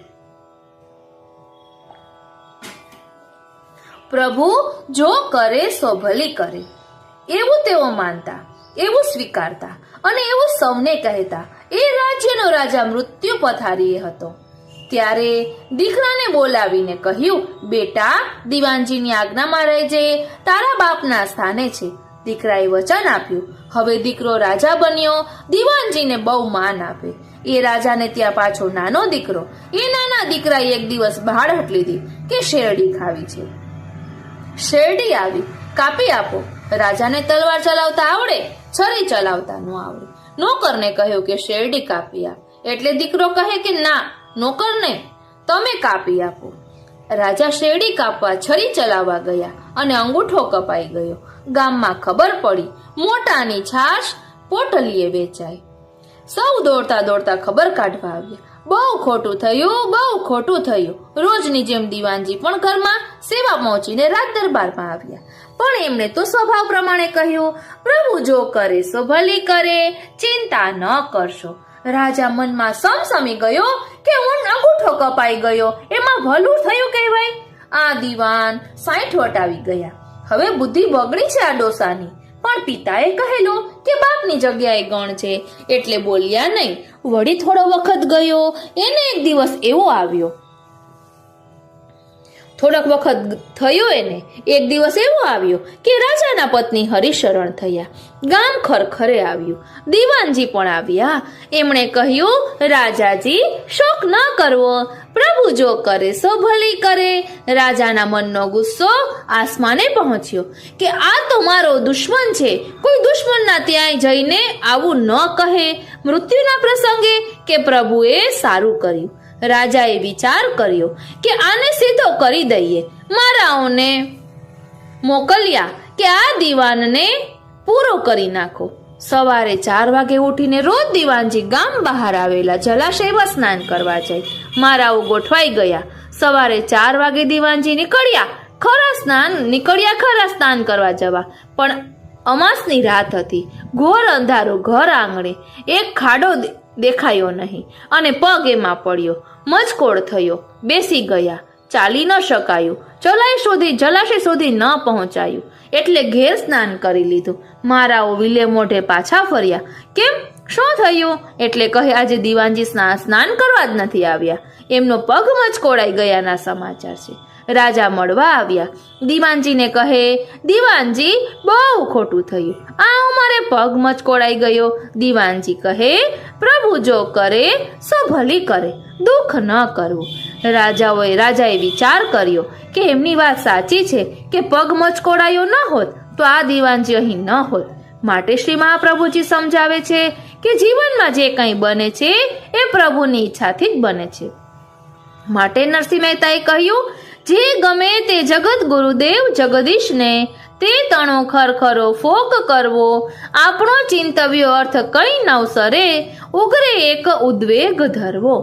પ્રભુ જો કરે સો ભલી કરે, એવું તેઓ માનતા, એવું સ્વીકારતા અને એવું સૌને કહેતા. એ રાજ્યનો રાજા મૃત્યુ પથારીએ હતો. ત્યારે દીકરાને બોલાવીને કહ્યું, બેટા, દીવાનજીની આજ્ઞામાં રહેજે, તારા બાપના સ્થાને છે. દીકરાએ વચન આપ્યું. હવે દીકરો રાજા બન્યો. દીવાનજીને બહુ માન આપે. એ રાજાને ત્યાં પાછો નાનો દીકરો. એ નાના દીકરાએ એક દિવસ બહાડટ લીધી કે શેરડી ખાવી છે. શેરડી આવી, કાપી આપો. રાજાને તલવાર ચલાવતા આવડે, છરી ચલાવતા ન આવડે. નોકરને કહ્યું કે શેરડી કાપી આપ. એટલે દીકરો કહે કે ના, નોકરને તમે કાપી આપો. રાજા શેરડી કાપવા છરી ચલાવવા ગયા અને અંગૂઠો કપાઈ ગયો. ગામમાં ખબર પડી. મોટાની છાશ પોટલીએ વેચાય. સૌ દોડતા દોડતા ખબર કાઢવા આવ્યા. બહુ ખોટું થયું, બહુ ખોટું થયું. રોજની જેમ દીવાનજી પણ ઘરમાં સેવા પહોંચીને રાજ દરબારમાં આવ્યા. પણ એમણે તો સ્વભાવ પ્રમાણે કહ્યું, પ્રભુ જો કરે સો ભલી કરે, ચિંતા ન કરશો. રાજા મનમાં સમસમી ગયો કે હું અંગૂઠો કપાઈ ગયો, એમાં ભલું થયું કહેવાય. આ દીવાન 60 વટાવી ગયા. હવે બુદ્ધિ બગડી છે આ ડોસાની. પણ પિતાએ કહેલું કે બાપની જગ્યાએ ગણ છે એટલે બોલ્યા નહીં. વળી થોડો વખત ગયો. એને એક દિવસ એવો આવ્યો. થોડોક વખત થયો એને એક દિવસ એવો આવ્યો કે રાજાના પત્ની હરિશરણ થયા. ગામ ખરખરે આવ્યું. દીવાનજી પણ આવ્યા. એમણે કહ્યું, રાજાજી, શોક ન કરવો, પ્રભુ જો કરે સો ભલી કરે. રાજાના મનનો ગુસ્સો આસમાને પહોંચ્યો કે આ તો મારો દુશ્મન છે. કોઈ દુશ્મનના ત્યાં જઈને આવું ન કહે. મૃત્યુના પ્રસંગે કે પ્રભુએ સારું કર્યું. રાજાએ વિચાર કર્યો કે આને સીધો કરી દઈએ. મારાઓને મોકલ્યા કે આ દીવાનને પૂરો કરી નાખો. સવારે 4 વાગે ઉઠીને રોજ દીવાનજી ગામ બહાર આવેલા જલાશયમાં સ્નાન કરવા જાય. મારાઓ ગોઠવાઈ ગયા. સવારે 4 વાગે દીવાનજી નીકળ્યા ખરા સ્નાન કરવા જવા. પણ અમાસની રાત હતી. ઘોર અંધારું. ઘર આંગણે એક ખાડો દેખાયો નહીં અને પગ એમાં પડ્યો. મચકોડ થયો. બેસી ગયા. ચાલી ન શકાયું. જલાશય સુધી ન પહોંચાયું એટલે ઘેર સ્નાન કરી લીધું. મારાઓ વિલે મોઢે પાછા ફર્યા. કેમ, શું થયું? એટલે કહે, આજે દીવાનજી સ્નાન કરવા જ નથી આવ્યા. એમનો પગ મચકોડાઈ ગયાના સમાચાર છે. રાજા મળવા આવ્યા. દીવાનજીને કહે, દીવાનજી, બહુ ખોટું થયું. આ અમારે પગ મચકોડાઈ ગયો. દીવાનજી કહે, પ્રભુ જો કરે સો ભલી કરે, દુઃખ ન કરવું. રાજાએ વિચાર કર્યો કે એમની વાત સાચી છે કે પગ મચકોડાયો ન હોત તો આ દીવાનજી અહીં ન હોત. માટે શ્રી મહાપ્રભુજી સમજાવે છે કે જીવનમાં જે કંઈ બને છે એ પ્રભુની ઈચ્છાથી જ બને છે. માટે નરસિંહ મહેતાએ કહ્યું, જે ગમે તે જગત ગુરુદેવ જગદીશને, તે તણો ખરખરો ફોક કરવો. આપણો ચિંતવ્યો અર્થ કઈ નવસરે, ઉગરે એક ઉદ્વેગ ધરવો.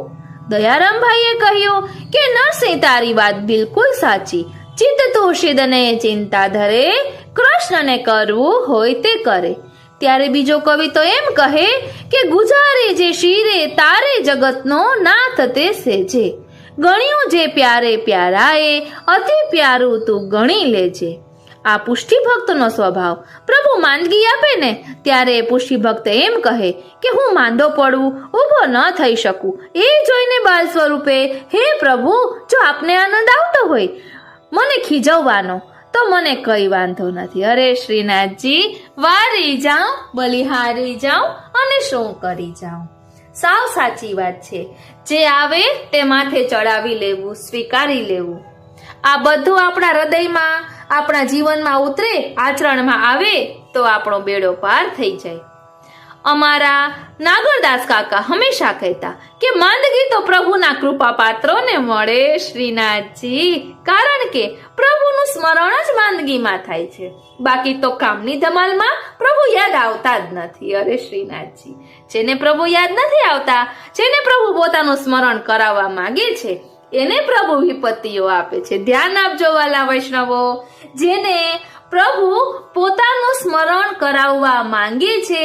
દયારામભાઈએ કહ્યું કે નરસિંહ, તારી વાત બિલકુલ સાચી. ચિત્ત તુષિદને ચિંતા ધરે, કૃષ્ણને કરવું હોય તે કરે. ત્યારે બીજો કવિ તો એમ કહે કે ગુજારે જે શિરે, તારે જગતનો નાથ તે સેજે. ગણ્યું જે પ્યારે પ્યારાએ, અતિ પ્યારું તું ગણી લેજે. આ પુષ્ટિ ભક્તનો સ્વભાવ. પ્રભુ માંદગી આપે ને ત્યારે પુષ્ટિ ભક્ત એમ કહે કે હું માંદો પડું, ઊભો ન થઈ શકું. એ જોઈને બાલ સ્વરૂપે, હે પ્રભુ, જો આપને આનંદ આવતો હોય મને ખીજવવાનો તો મને કઈ વાંધો નથી. અરે શ્રીનાથજી, વારી જાઉં, બલિહારી જાઉં અને શું કરી જાઉં. સાવ સાચી વાત છે. જે આવે તે માથે ચડાવી લેવું, સ્વીકારી લેવું. આ બધું આપણા હૃદયમાં, આપણા જીવનમાં ઉતરે, આચરણમાં આવે તો આપણો બેડો પાર થઈ જાય. અમારા નાગરદાસ કાકા હંમેશા કહેતા કે માંદગી તો પ્રભુના કૃપા પાત્રોને મળે શ્રીનાથજી. કારણ કે પ્રભુનું સ્મરણ જ માંદગીમાં થાય છે. બાકી તો કામની ધમાલમાં પ્રભુ યાદ આવતા જ નથી. અરે શ્રીનાથજી, જેને પ્રભુ યાદ નથી આવતા, જેને પ્રભુ પોતાનું સ્મરણ કરાવવા માંગે છે, એને પ્રભુ વિપત્તિઓ આપે છે. ધ્યાન આપજો વાલા વૈષ્ણવો. જેને પ્રભુ પોતાનું સ્મરણ કરાવવા માંગે છે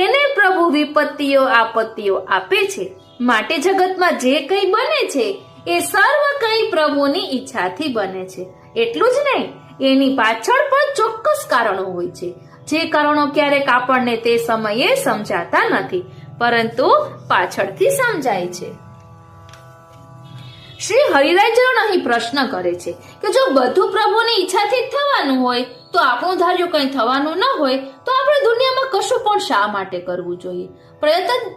એને પ્રભુ વિપત્તિઓ આપત્તિઓ આપે છે. માટે જગતમાં જે કંઈ બને છે એ સર્વ કંઈ પ્રભુની ઈચ્છાથી બને છે. એટલું જ નહીં, એની પાછળ પણ ચોક્કસ કારણો હોય છે. જે કારણો ક્યારેક આપણને તે સમયે સમજાતા નથી, પરંતુ પાછળથી સમજાય છે. શ્રી હરિરાયચરણ અહીં પ્રશ્ન કરે છે કે જો બધું પ્રભુની ઈચ્છાથી જ થવાનું હોય તો આપણું ધાર્યું કંઈ થવાનું ન હોય તો આપણે દુનિયામાં કશું પણ શા માટે કરવું જોઈએ?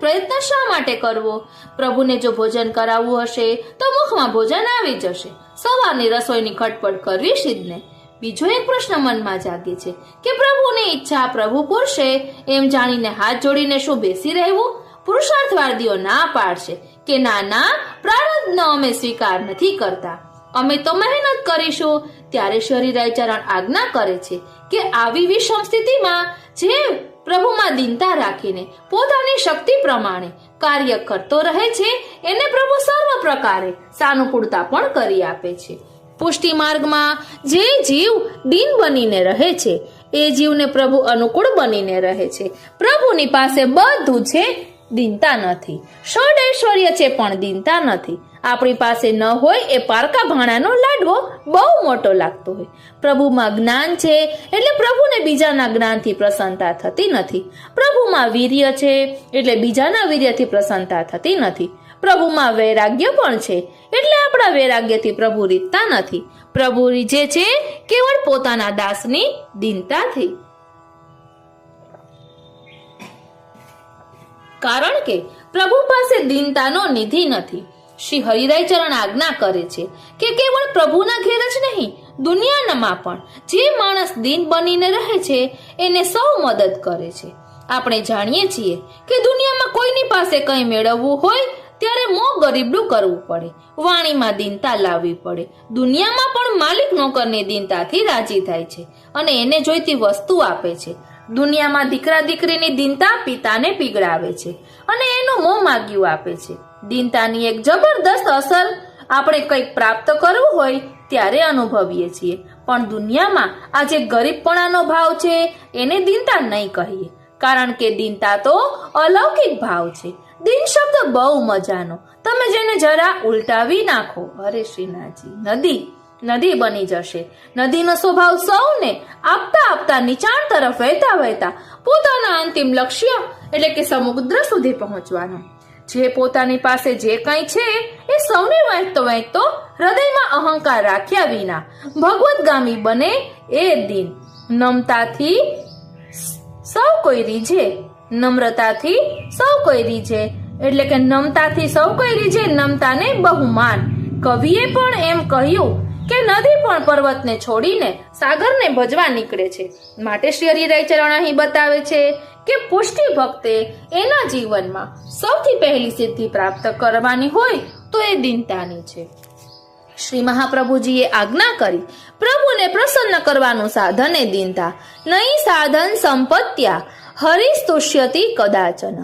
પ્રયત્ન શા માટે કરવો? પ્રભુને જો ભોજન કરાવવું હશે તો મુખમાં ભોજન આવી જશે. સવારની રસોઈની ખટપટ કરવી સિદ્ધને. બીજો એક પ્રશ્ન મનમાં જાગે છે કે પ્રભુની ઈચ્છા પ્રભુ પૂરશે એમ જાણીને હાથ જોડીને શું બેસી રહેવું? પુરુષાર્થવાદીઓ ના પાડશે કે ના, પ્રારબ્ધનો અમે સ્વીકાર નથી કરતા, અમે તો મહેનત કરીશું. ત્યારે હરિરાયચરણ આજ્ઞા કરે છે કે આવી વિષમ સ્થિતિમાં જે પ્રભુમાં દીનતા રાખીને પોતાની શક્તિ પ્રમાણે કાર્ય કરતો રહે છે એને પ્રભુ સર્વ પ્રકારે સાનુકૂળતા પણ કરી આપે છે. પુષ્ટિ માર્ગમાં જે જીવ દીન બનીને રહે છે એ જીવને પ્રભુ અનુકૂળ બનીને રહે છે. પ્રભુની પાસે બધું છે, દીનતા નથી. ષડૈશ્વર્ય છે પણ દીનતા નથી. આપણી પાસે ન હોય એ પારકા ભાણાનો લાડવો બહુ મોટો લાગતો હોય. પ્રભુમાં જ્ઞાન છે એટલે પ્રભુને બીજાના જ્ઞાનથી પ્રસન્નતા થતી નથી. પ્રભુમાં વીર્ય છે એટલે બીજાના વીર્યથી પ્રસન્નતા થતી નથી. પ્રભુમાં વૈરાગ્ય પણ છે એટલે આપણા વૈરાગ્યથી પ્રભુ રીતતા નથી. પ્રભુ રીઝે છે કેવળ પોતાના દાસની દીનતાથી. કારણ કે પ્રભુ પાસે દીનતાનો નિધિ નથી. શ્રી હરિરાયચરણ આજ્ઞા કરે છે કે કેવળ પ્રભુના ઘેર જ નહીં, દુનિયામાં પણ જે માણસ દીન બનીને રહે છે એને સૌ મદદ કરે છે. આપણે જાણીએ છીએ કે દુનિયામાં કોઈની પાસે કંઈ મેળવવું હોય ત્યારે મોં ગરીબડું કરવું પડે, વાણીમાં દીનતા લાવવી પડે. દુનિયામાં પણ માલિક નોકરની દીનતાથી રાજી થાય છે અને એને જોઈતી વસ્તુ આપે છે. દુનિયામાં દીકરા દીકરીની દીનતા પિતાને પીગળાવે છે અને એનું મોં માગ્યું આપે છે. દીનતાની એક જબરદસ્ત અસર આપણે કંઈક પ્રાપ્ત કરવું હોય ત્યારે અનુભવીએ છીએ. પણ દુનિયામાં આ જે ગરીબપણાનો ભાવ છે એને દીનતા નહીં કહીએ, કારણ કે દીનતા તો અલૌકિક ભાવ છે. દીન શબ્દ બહુ મજાનો, તમે જેને જરા ઉલટાવી નાખો, અરે શ્રીનાથજી, નદી બની જશે. નદીનો સ્વભાવ સૌને આપતા આપતા નીચાણ તરફ વહેતા પોતાના અંતિમ લક્ષ્ય એટલે કે સમુદ્ર સુધી પહોંચવાનો. જે પોતાની પાસે જે કંઈ છે એ સૌને વહેંચતો હૃદયમાં અહંકાર રાખ્યા વિના ભગવતગામી બને એ દિન. નમ્રતાથી સૌ કોઈ રીઝે, નમ્રતાથી સૌ કોઈ રીઝે એટલે કે નમતાથી સૌ કોઈ રીઝે, નમતાને બહુમાન. કવિએ પણ એમ કહ્યું કે નદી પણ પર્વતને છોડીને સાગરને ભજવા નીકળે છે. માટે શ્રી હરિરાયચરણ અહીં બતાવે છે કે પુષ્ટિ ભક્તે એના જીવનમાં સૌથી પહેલી સિદ્ધિ પ્રાપ્ત કરવાની હોય તો એ દીનતાની છે. શ્રી મહાપ્રભુજીએ આજ્ઞા કરી પ્રભુને પ્રસન્ન કરવાનું સાધન એ દીનતા. નહીં સાધન સંપત્ત્યા હરિસ્તુષ્યતિ કદાચન.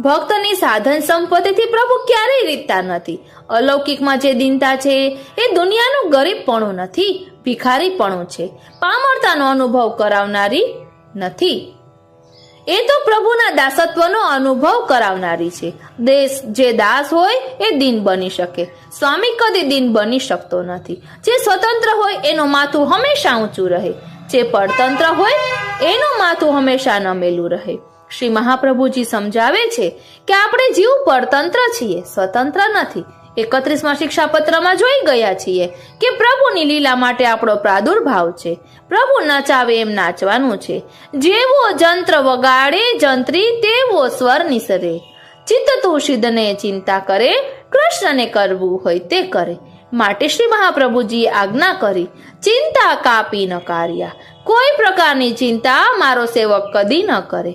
ભક્તની સાધન સંપત્તિથી પ્રભુ ક્યારેય રીતતા નથી. અલૌકિકમાં જે દીનતા છે એ દુનિયાનું ગરીબપણું નથી, ભિખારીપણું છે, પામરતાનો અનુભવ કરાવનારી નથી. એ તો પ્રભુના દાસત્વનો અનુભવ કરાવનારી છે. જે દાસ હોય એ દીન બની શકે, સ્વામી કદી દીન બની શકતો નથી. જે સ્વતંત્ર હોય એનું માથું હંમેશા ઊંચું રહે, જે પરતંત્ર હોય એનું માથું હંમેશા નમેલું રહે. શ્રી મહાપ્રભુજી સમજાવે છે કે આપણે જીવ પરતંત્ર છીએ, સ્વતંત્ર નથી. 31મા શિક્ષાપત્રમાં જોઈ ગયા છીએ કે પ્રભુની લીલા માટે આપણો પ્રાદુર્ભાવ છે. પ્રભુ નચાવે એમ નાચવાનું છે. જેવો જંત્ર વગાડે જંત્રી તેવો સ્વર નિસરે. ચિત્ત તું સિદ્ધને ચિંતા કરે, કૃષ્ણને કરવું હોય તે કરે. માટે શ્રી મહાપ્રભુજીએ આજ્ઞા કરી ચિંતા કાપી ન કાર્યા. કોઈ પ્રકારની ચિંતા મારો સેવક કદી ન કરે.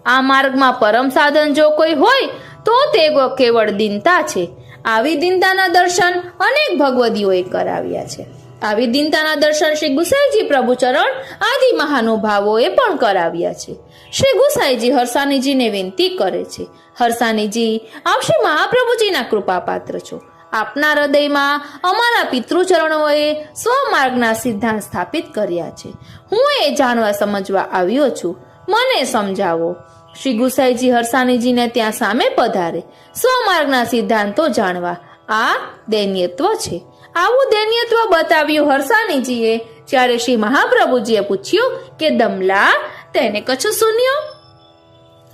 આ માર્ગમાં પરમ સાધન જો કોઈ હોય તો તે કેવળ દીનતા છે. આવી દીનતાના દર્શન અનેક ભગવદીઓએ કરાવ્યા છે. આવી દીનતાના દર્શન શ્રી ગુસાઈજી પ્રભુચરણ આદિ મહાનુભાવોએ પણ કરાવ્યા છે. શ્રી ગુસાઈજી હરસાનીજીને વિનંતી કરે છે, હરસાનીજી, આપ શ્રી મહાપ્રભુજીના કૃપાપાત્ર છો. આપના હૃદયમાં અમારા પિતૃચરણોએ સ્વમાર્ગના સિદ્ધાંત સ્થાપિત કર્યા છે. હું એ જાણવા સમજવા આવ્યો છું, મને સમજાવો. શ્રી ગુસાઈજી હરસાનીજીને ત્યાં સામે પધારે. સ્વમાર્ગના સિદ્ધાંતો જાણવા આ દૈન્યત્વ છે. આવું દૈન્યત્વ બતાવ્યું હરસાનીજીએ જ્યારે શ્રી મહાપ્રભુજીએ પૂછ્યું કે દમલા તેને કછું સુન્યો.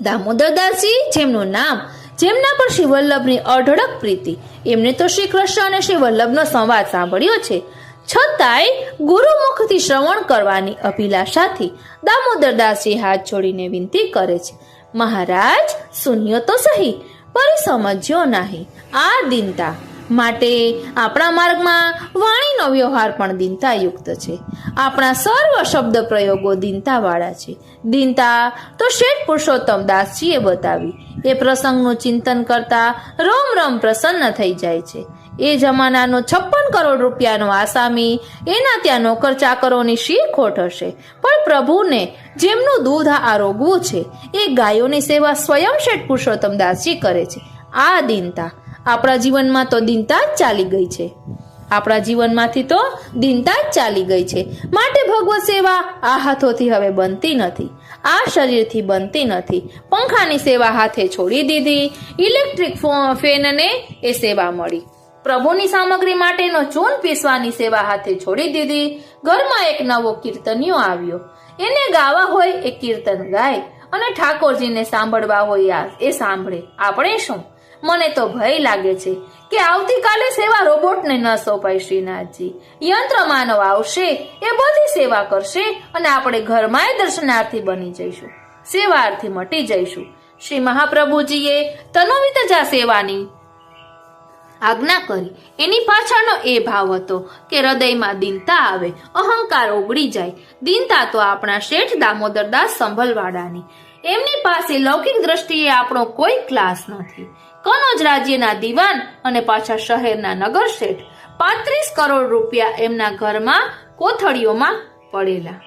દામોદરદાસજી, જેમનું નામ જેમના પર શ્રી વલ્લભની અઢળક પ્રીતિ. એમને તો શ્રી કૃષ્ણ અને શ્રી વલ્લભનો સંવાદ સાંભળ્યો છે, છતાંય ગુરુમુખથી શ્રવણ કરવાની અભિલાષાથી દામોદરદાસજી હાથ જોડીને વિનંતી કરે છે, મહારાજ સુન્યો તો સહી, પરી સમજ્યો નહીં. આ દીનતા માટે આપણા માર્ગમાં વાણીનો વ્યવહાર પણ દીનતાયુક્ત છે. આપણા સર્વ શબ્દ પ્રયોગો દીનતાવાળા છે. દીનતા તો શેઠ પુરુષોત્તમ દાસજીએ બતાવી. એ પ્રસંગનું ચિંતન કરતા રોમ રોમ પ્રસન્ન થઈ જાય છે. એ જમાનાનો 56 કરોડ રૂપિયાનો આસામી, એના ત્યાં નોકર ચાકરોની શી ખોટ હશે? પણ પ્રભુને જેમનું દૂધ આરોગવું છે, એ ગાયોની સેવા સ્વયં શેઠ પુરુષોત્તમ દાસજી કરે છે. આ દીનતા આપણા જીવનમાં તો દીનતા જ ચાલી ગઈ છે. આપણા જીવનમાંથી તો દીનતા જ ચાલી ગઈ છે. માટે ભગવત સેવા આ હાથોથી હવે બનતી નથી, આ શરીરથી બનતી નથી. પંખાની સેવા હાથે છોડી દીધી, ઇલેક્ટ્રિક ફેનને એ સેવા મળી. પ્રભુની સામગ્રી માટેનો ચૂન પીસવાની સેવા હાથે છોડી દીધી. ઘરમાં એક નવો કીર્તનિયો આવ્યો, એને ગાવા હોય એ કીર્તન ગાય અને ઠાકોરજીને સાંભળવા હોય એ સાંભળે. આપણે શું? મને તો ભય લાગે છે કે આવતીકાલે સેવા રોબોટને ન સોંપાય. શ્રીનાથજી, યંત્ર માનવ આવશે, એ બધી સેવા કરશે અને આપણે ઘરમાં દર્શનાર્થી બની જઈશું, સેવાર્થી મટી જઈશું. શ્રી મહાપ્રભુજીએ તનોવિતજા સેવાની આજ્ઞા કરી. એની પાછળનો એ ભાવ હતો કે હૃદયમાં દીનતા આવે, અહંકાર ઓગળી જાય. દીનતા તો આપણા શેઠ દામોદરદાસ સંભલવાડાની. એમની પાસે લૌકિક દ્રષ્ટિએ આપણો કોઈ ક્લાસ નથી. કનોજ રાજ્યના દિવાન અને પાછા શહેરના નગર શેઠ. 35 કરોડ રૂપિયા એમના ઘરમાં કોથળીઓમાં પડેલા.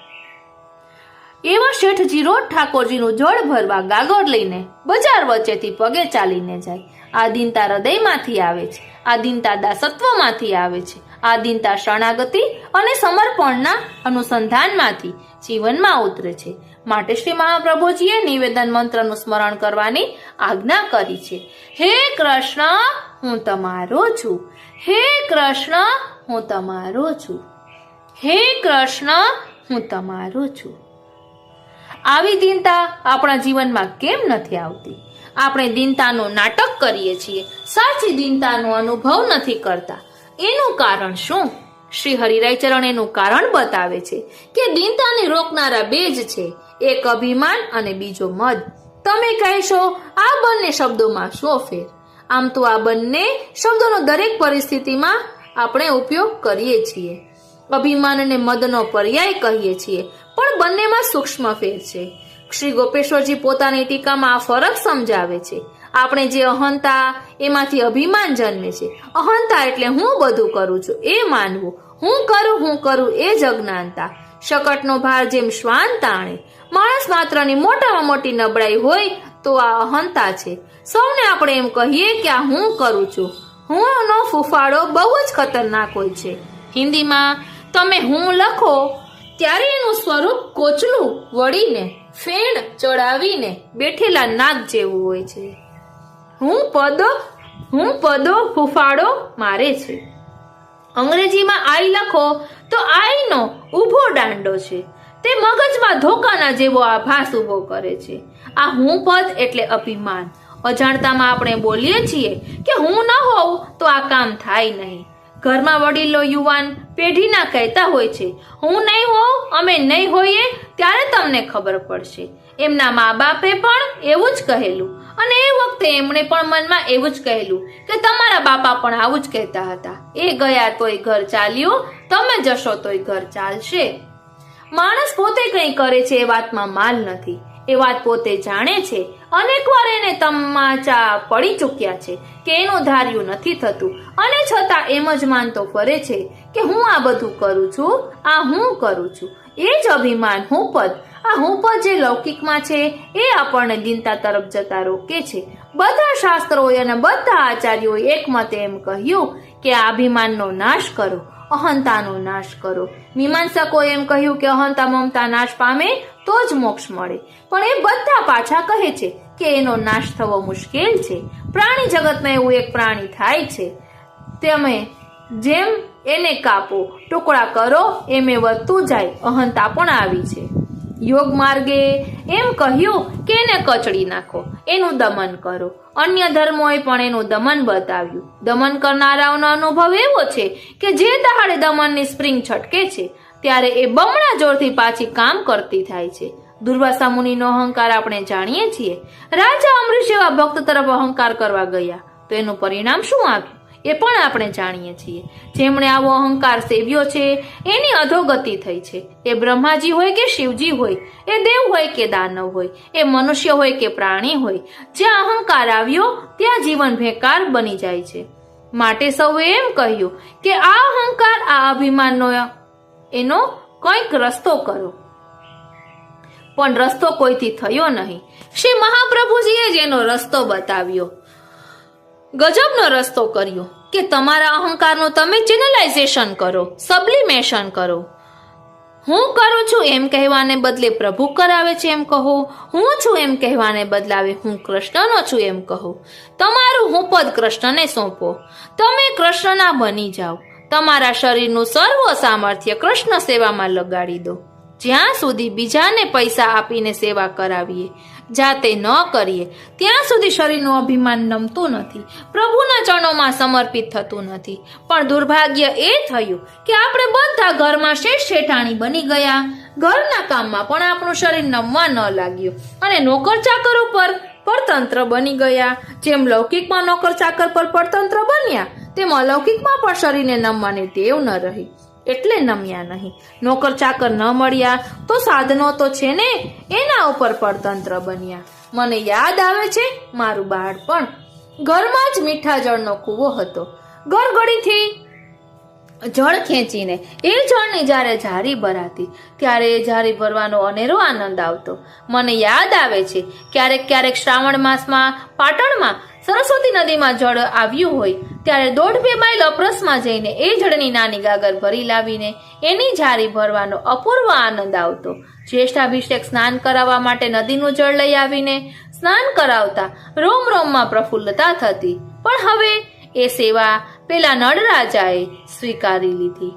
એવા શેઠજી રોજ ઠાકોરજીનું જળ ભરવા ગાગર લઈને બજાર વચ્ચેથી પગે ચાલીને જાય. આ દીનતા હૃદયમાંથી આવે છે, આ દીનતા દાસત્વમાંથી આવે છે, આ દીનતા શરણાગતિ અને સમર્પણના અનુસંધાનમાંથી જીવનમાં ઉતરે છે. માટે શ્રી મહાપ્રભુજીએ નિવેદન મંત્રનું સ્મરણ કરવાની આજ્ઞા કરી છે. હે કૃષ્ણ, હું તમારો છું. હે કૃષ્ણ, હું તમારો છું. હે કૃષ્ણ, હું તમારો છું. આવી દીનતા આપણા જીવનમાં કેમ નથી આવતી? આપણે દીનતાનું નાટક કરીએ છીએ, સાચી દીનતાનો અનુભવ નથી કરતા. એનું કારણ શું? શ્રી હરિરાય ચરણ એનું કારણ બતાવે છે કે દીનતાને રોકનારા બે જ છે, એક અભિમાન અને બીજો મદ. તમે કહેશો આ બંને શબ્દોમાં શું ફેર? આમ તો આ બંને શબ્દોનો દરેક પરિસ્થિતિમાં આપણે ઉપયોગ કરીએ છીએ. અભિમાન અને મદનો પર્યાય કહીએ છીએ, પણ બંનેમાં સૂક્ષ્મ ફેર છે. શ્રી ગોપેશ્વરજી પોતાની ટીકામાં આ ફરક સમજાવે છે. આપણે જે અહંતા, એમાંથી અભિમાન જન્મે છે. અહંતા એટલે હું બધું કરું છું એ માનવું, હું કરું એ જ અજ્ઞાનતા. શકટનો ભાર જેમ શ્વાન તાણે. માણસ માત્રની મોટામાં મોટી નબળાઈ હોય તો આ અહંતા છે. સૌને આપણે એમ કહીએ કે આ હું કરું છું. હું નો ફૂફાડો બહુ જ ખતરનાક હોય છે. હિન્દીમાં તમે હું લખો ત્યારે એનું સ્વરૂપ કોચલું વળીને, ફેણ ચડાવીને બેઠેલા નાગ જેવું હોય છે. હું પદો ફૂફાડો મારે છે. અંગ્રેજીમાં આઈ લખો તો આઈનો ઊભો દાંડો છે. તે મગજમાં ધોકાના જેવો આભાસ ઊભો કરે છે. આ હું પદ એટલે અભિમાન. અજાણતામાં આપણે બોલીએ છીએ કે હું ન હોઉં તો આ કામ થાય નહીં. ઘરમાં વડીલો યુવાન પેઢીના કહેતા હોય છે, હું નહીં હોઉં, અમે નહીં હોઈએ ત્યારે તમને ખબર પડશે. એમના મા બાપે પણ એવું જ કહેલું અને એ વખતે એમણે પણ મનમાં એવું જ કહેલું કે તમારા બાપા પણ આવું જ કહેતા હતા. એ ગયા તોય ઘર ચાલ્યું, તમે જશો તોય ઘર ચાલશે. માણસ પોતે કંઈ કરે છે એ વાતમાં માલ નથી. એ વાત પોતે જાણે છે. અનેક વાર એને તમાચા પડી ચૂક્યા છે કે એનું ધાર્યું નથી થતું, અને છતાં એમ જ માનતો ફરે છે કે હું આ બધું કરું છું, આ હું કરું છું. એ જ અભિમાન, હું પદ. આ હું પદ જે લૌકિકમાં છે એ આપણને દીનતા તરફ જતા રોકે છે. બધા શાસ્ત્રોએ અને બધા આચાર્યોએ એકમતે એમ કહ્યું કે આ અભિમાનનો નાશ કરો, અહંતાનો નાશ કરો. મીમાંસકોએ એમ કહ્યું કે અહંતા મમતા નાશ પામે તો જ મોક્ષ મળે. પણ એ બધા પાછા કહે છે કે એનો નાશ થવો મુશ્કેલ છે. પ્રાણી જગતમાં એવું એક પ્રાણી થાય છે, તમે જેમ એને કાપો, ટુકડા કરો, એમ એ વધતું જાય. અહંતા પણ આવી છે. યોગ માર્ગે એમ કહ્યું કે એને કચડી નાખો, એનું દમન કરો. અન્ય ધર્મોએ પણ એનું દમન બતાવ્યું. દમન કરનારાઓનો અનુભવ એવો છે કે જે દહાડે દમનની સ્પ્રિંગ છટકે છે ત્યારે એ બમણા જોરથી પાછી કામ કરતી થાય છે. દુર્વાસા મુનિનો અહંકાર આપણે જાણીએ છીએ. રાજા અમરીશ જેવા ભક્ત તરફ અહંકાર કરવા ગયા તો એનું પરિણામ શું આવ્યું એ પણ આપણે જાણીએ છીએ. જેમણે આવો અહંકાર સેવ્યો છે એની અધોગતિ થઈ છે. એ બ્રહ્માજી હોય કે શિવજી હોય, એ દેવ હોય કે દાનવ હોય, એ મનુષ્ય હોય કે પ્રાણી હોય, જ્યાં અહંકાર આવ્યો ત્યાં જીવન બેકાર બની જાય છે. માટે સૌએ એમ કહ્યું કે આ અહંકાર, આ અભિમાનનો એનો કંઈક રસ્તો કરો. પણ રસ્તો કોઈથી થયો નહીં. શ્રી મહાપ્રભુજીએ જ એનો રસ્તો બતાવ્યો, ગજબનો રસ્તો કર્યો કે તમારા અહંકારનું તમે ચેનલાઇઝેશન કરો, સબ્લિમેશન કરો. હું કરું છું એમ કહેવાને બદલે પ્રભુ કરાવે છે એમ કહો. હું છું એમ કહેવાને બદલાવે હું કૃષ્ણનો છું એમ કહો. તમારું હું પદ કૃષ્ણને સોંપો. તમે કૃષ્ણના બની જાઓ. તમારા શરીરનું સર્વ સામર્થ્ય કૃષ્ણ સેવામાં લગાડી દો. જ્યાં સુધી બીજાને પૈસા આપીને સેવા કરાવીએ, જાતે ન કરીએ, ત્યાં સુધી શરીરનું અભિમાન નમતું નથી, પ્રભુના ચરણોમાં સમર્પિત થતું નથી. પણ દુર્ભાગ્ય એ થયું કે આપણે બધા ઘરમાં શેઠ શેઠાણી બની ગયા. ઘરના કામમાં પણ આપણું શરીર નમવા ન લાગ્યું અને નોકર ચાકર ઉપર પરતંત્ર બની ગયા. જેમ લૌકિકમાં નોકર ચાકર પર પરતંત્ર બન્યા, તેમ અલૌકિકમાં પણ શરીરને નમવાની ટેવ ન રહી, એટલે નમ્યા નહીં. નોકર ચાકર ન મળ્યા તો સાધનો તો છે ને, એના ઉપર પરતંત્ર બન્યા. મને યાદ આવે છે મારું બાળપણ. ઘરમાં જ મીઠા જળનો કૂવો હતો. ગળગળીથી જળ ખેંચીને એ જળની જ્યારે ઝારી ભરાતી ત્યારે એ ઝારી ભરવાનો અનેરો આનંદ આવતો. મને યાદ આવે છે ક્યારેક ક્યારેક શ્રાવણ માસમાં પાટણમાં સરસ્વતી નદીમાં જળ આવ્યું હોય ત્યારે 1.5 માઇલ અપરસમાં જઈને એ જળની નાની ગાગર ભરી લાવીને એની ઝારી ભરવાનો અપૂર્વ આનંદ આવતો. જ્યેષ્ઠાભિષેક સ્નાન કરાવવા માટે નદીનું જળ લઈ આવીને સ્નાન કરાવતા રોમ રોમમાં પ્રફુલ્લતા થતી. પણ હવે એ સેવા પેલા નળરાજાએ સ્વીકારી લીધી.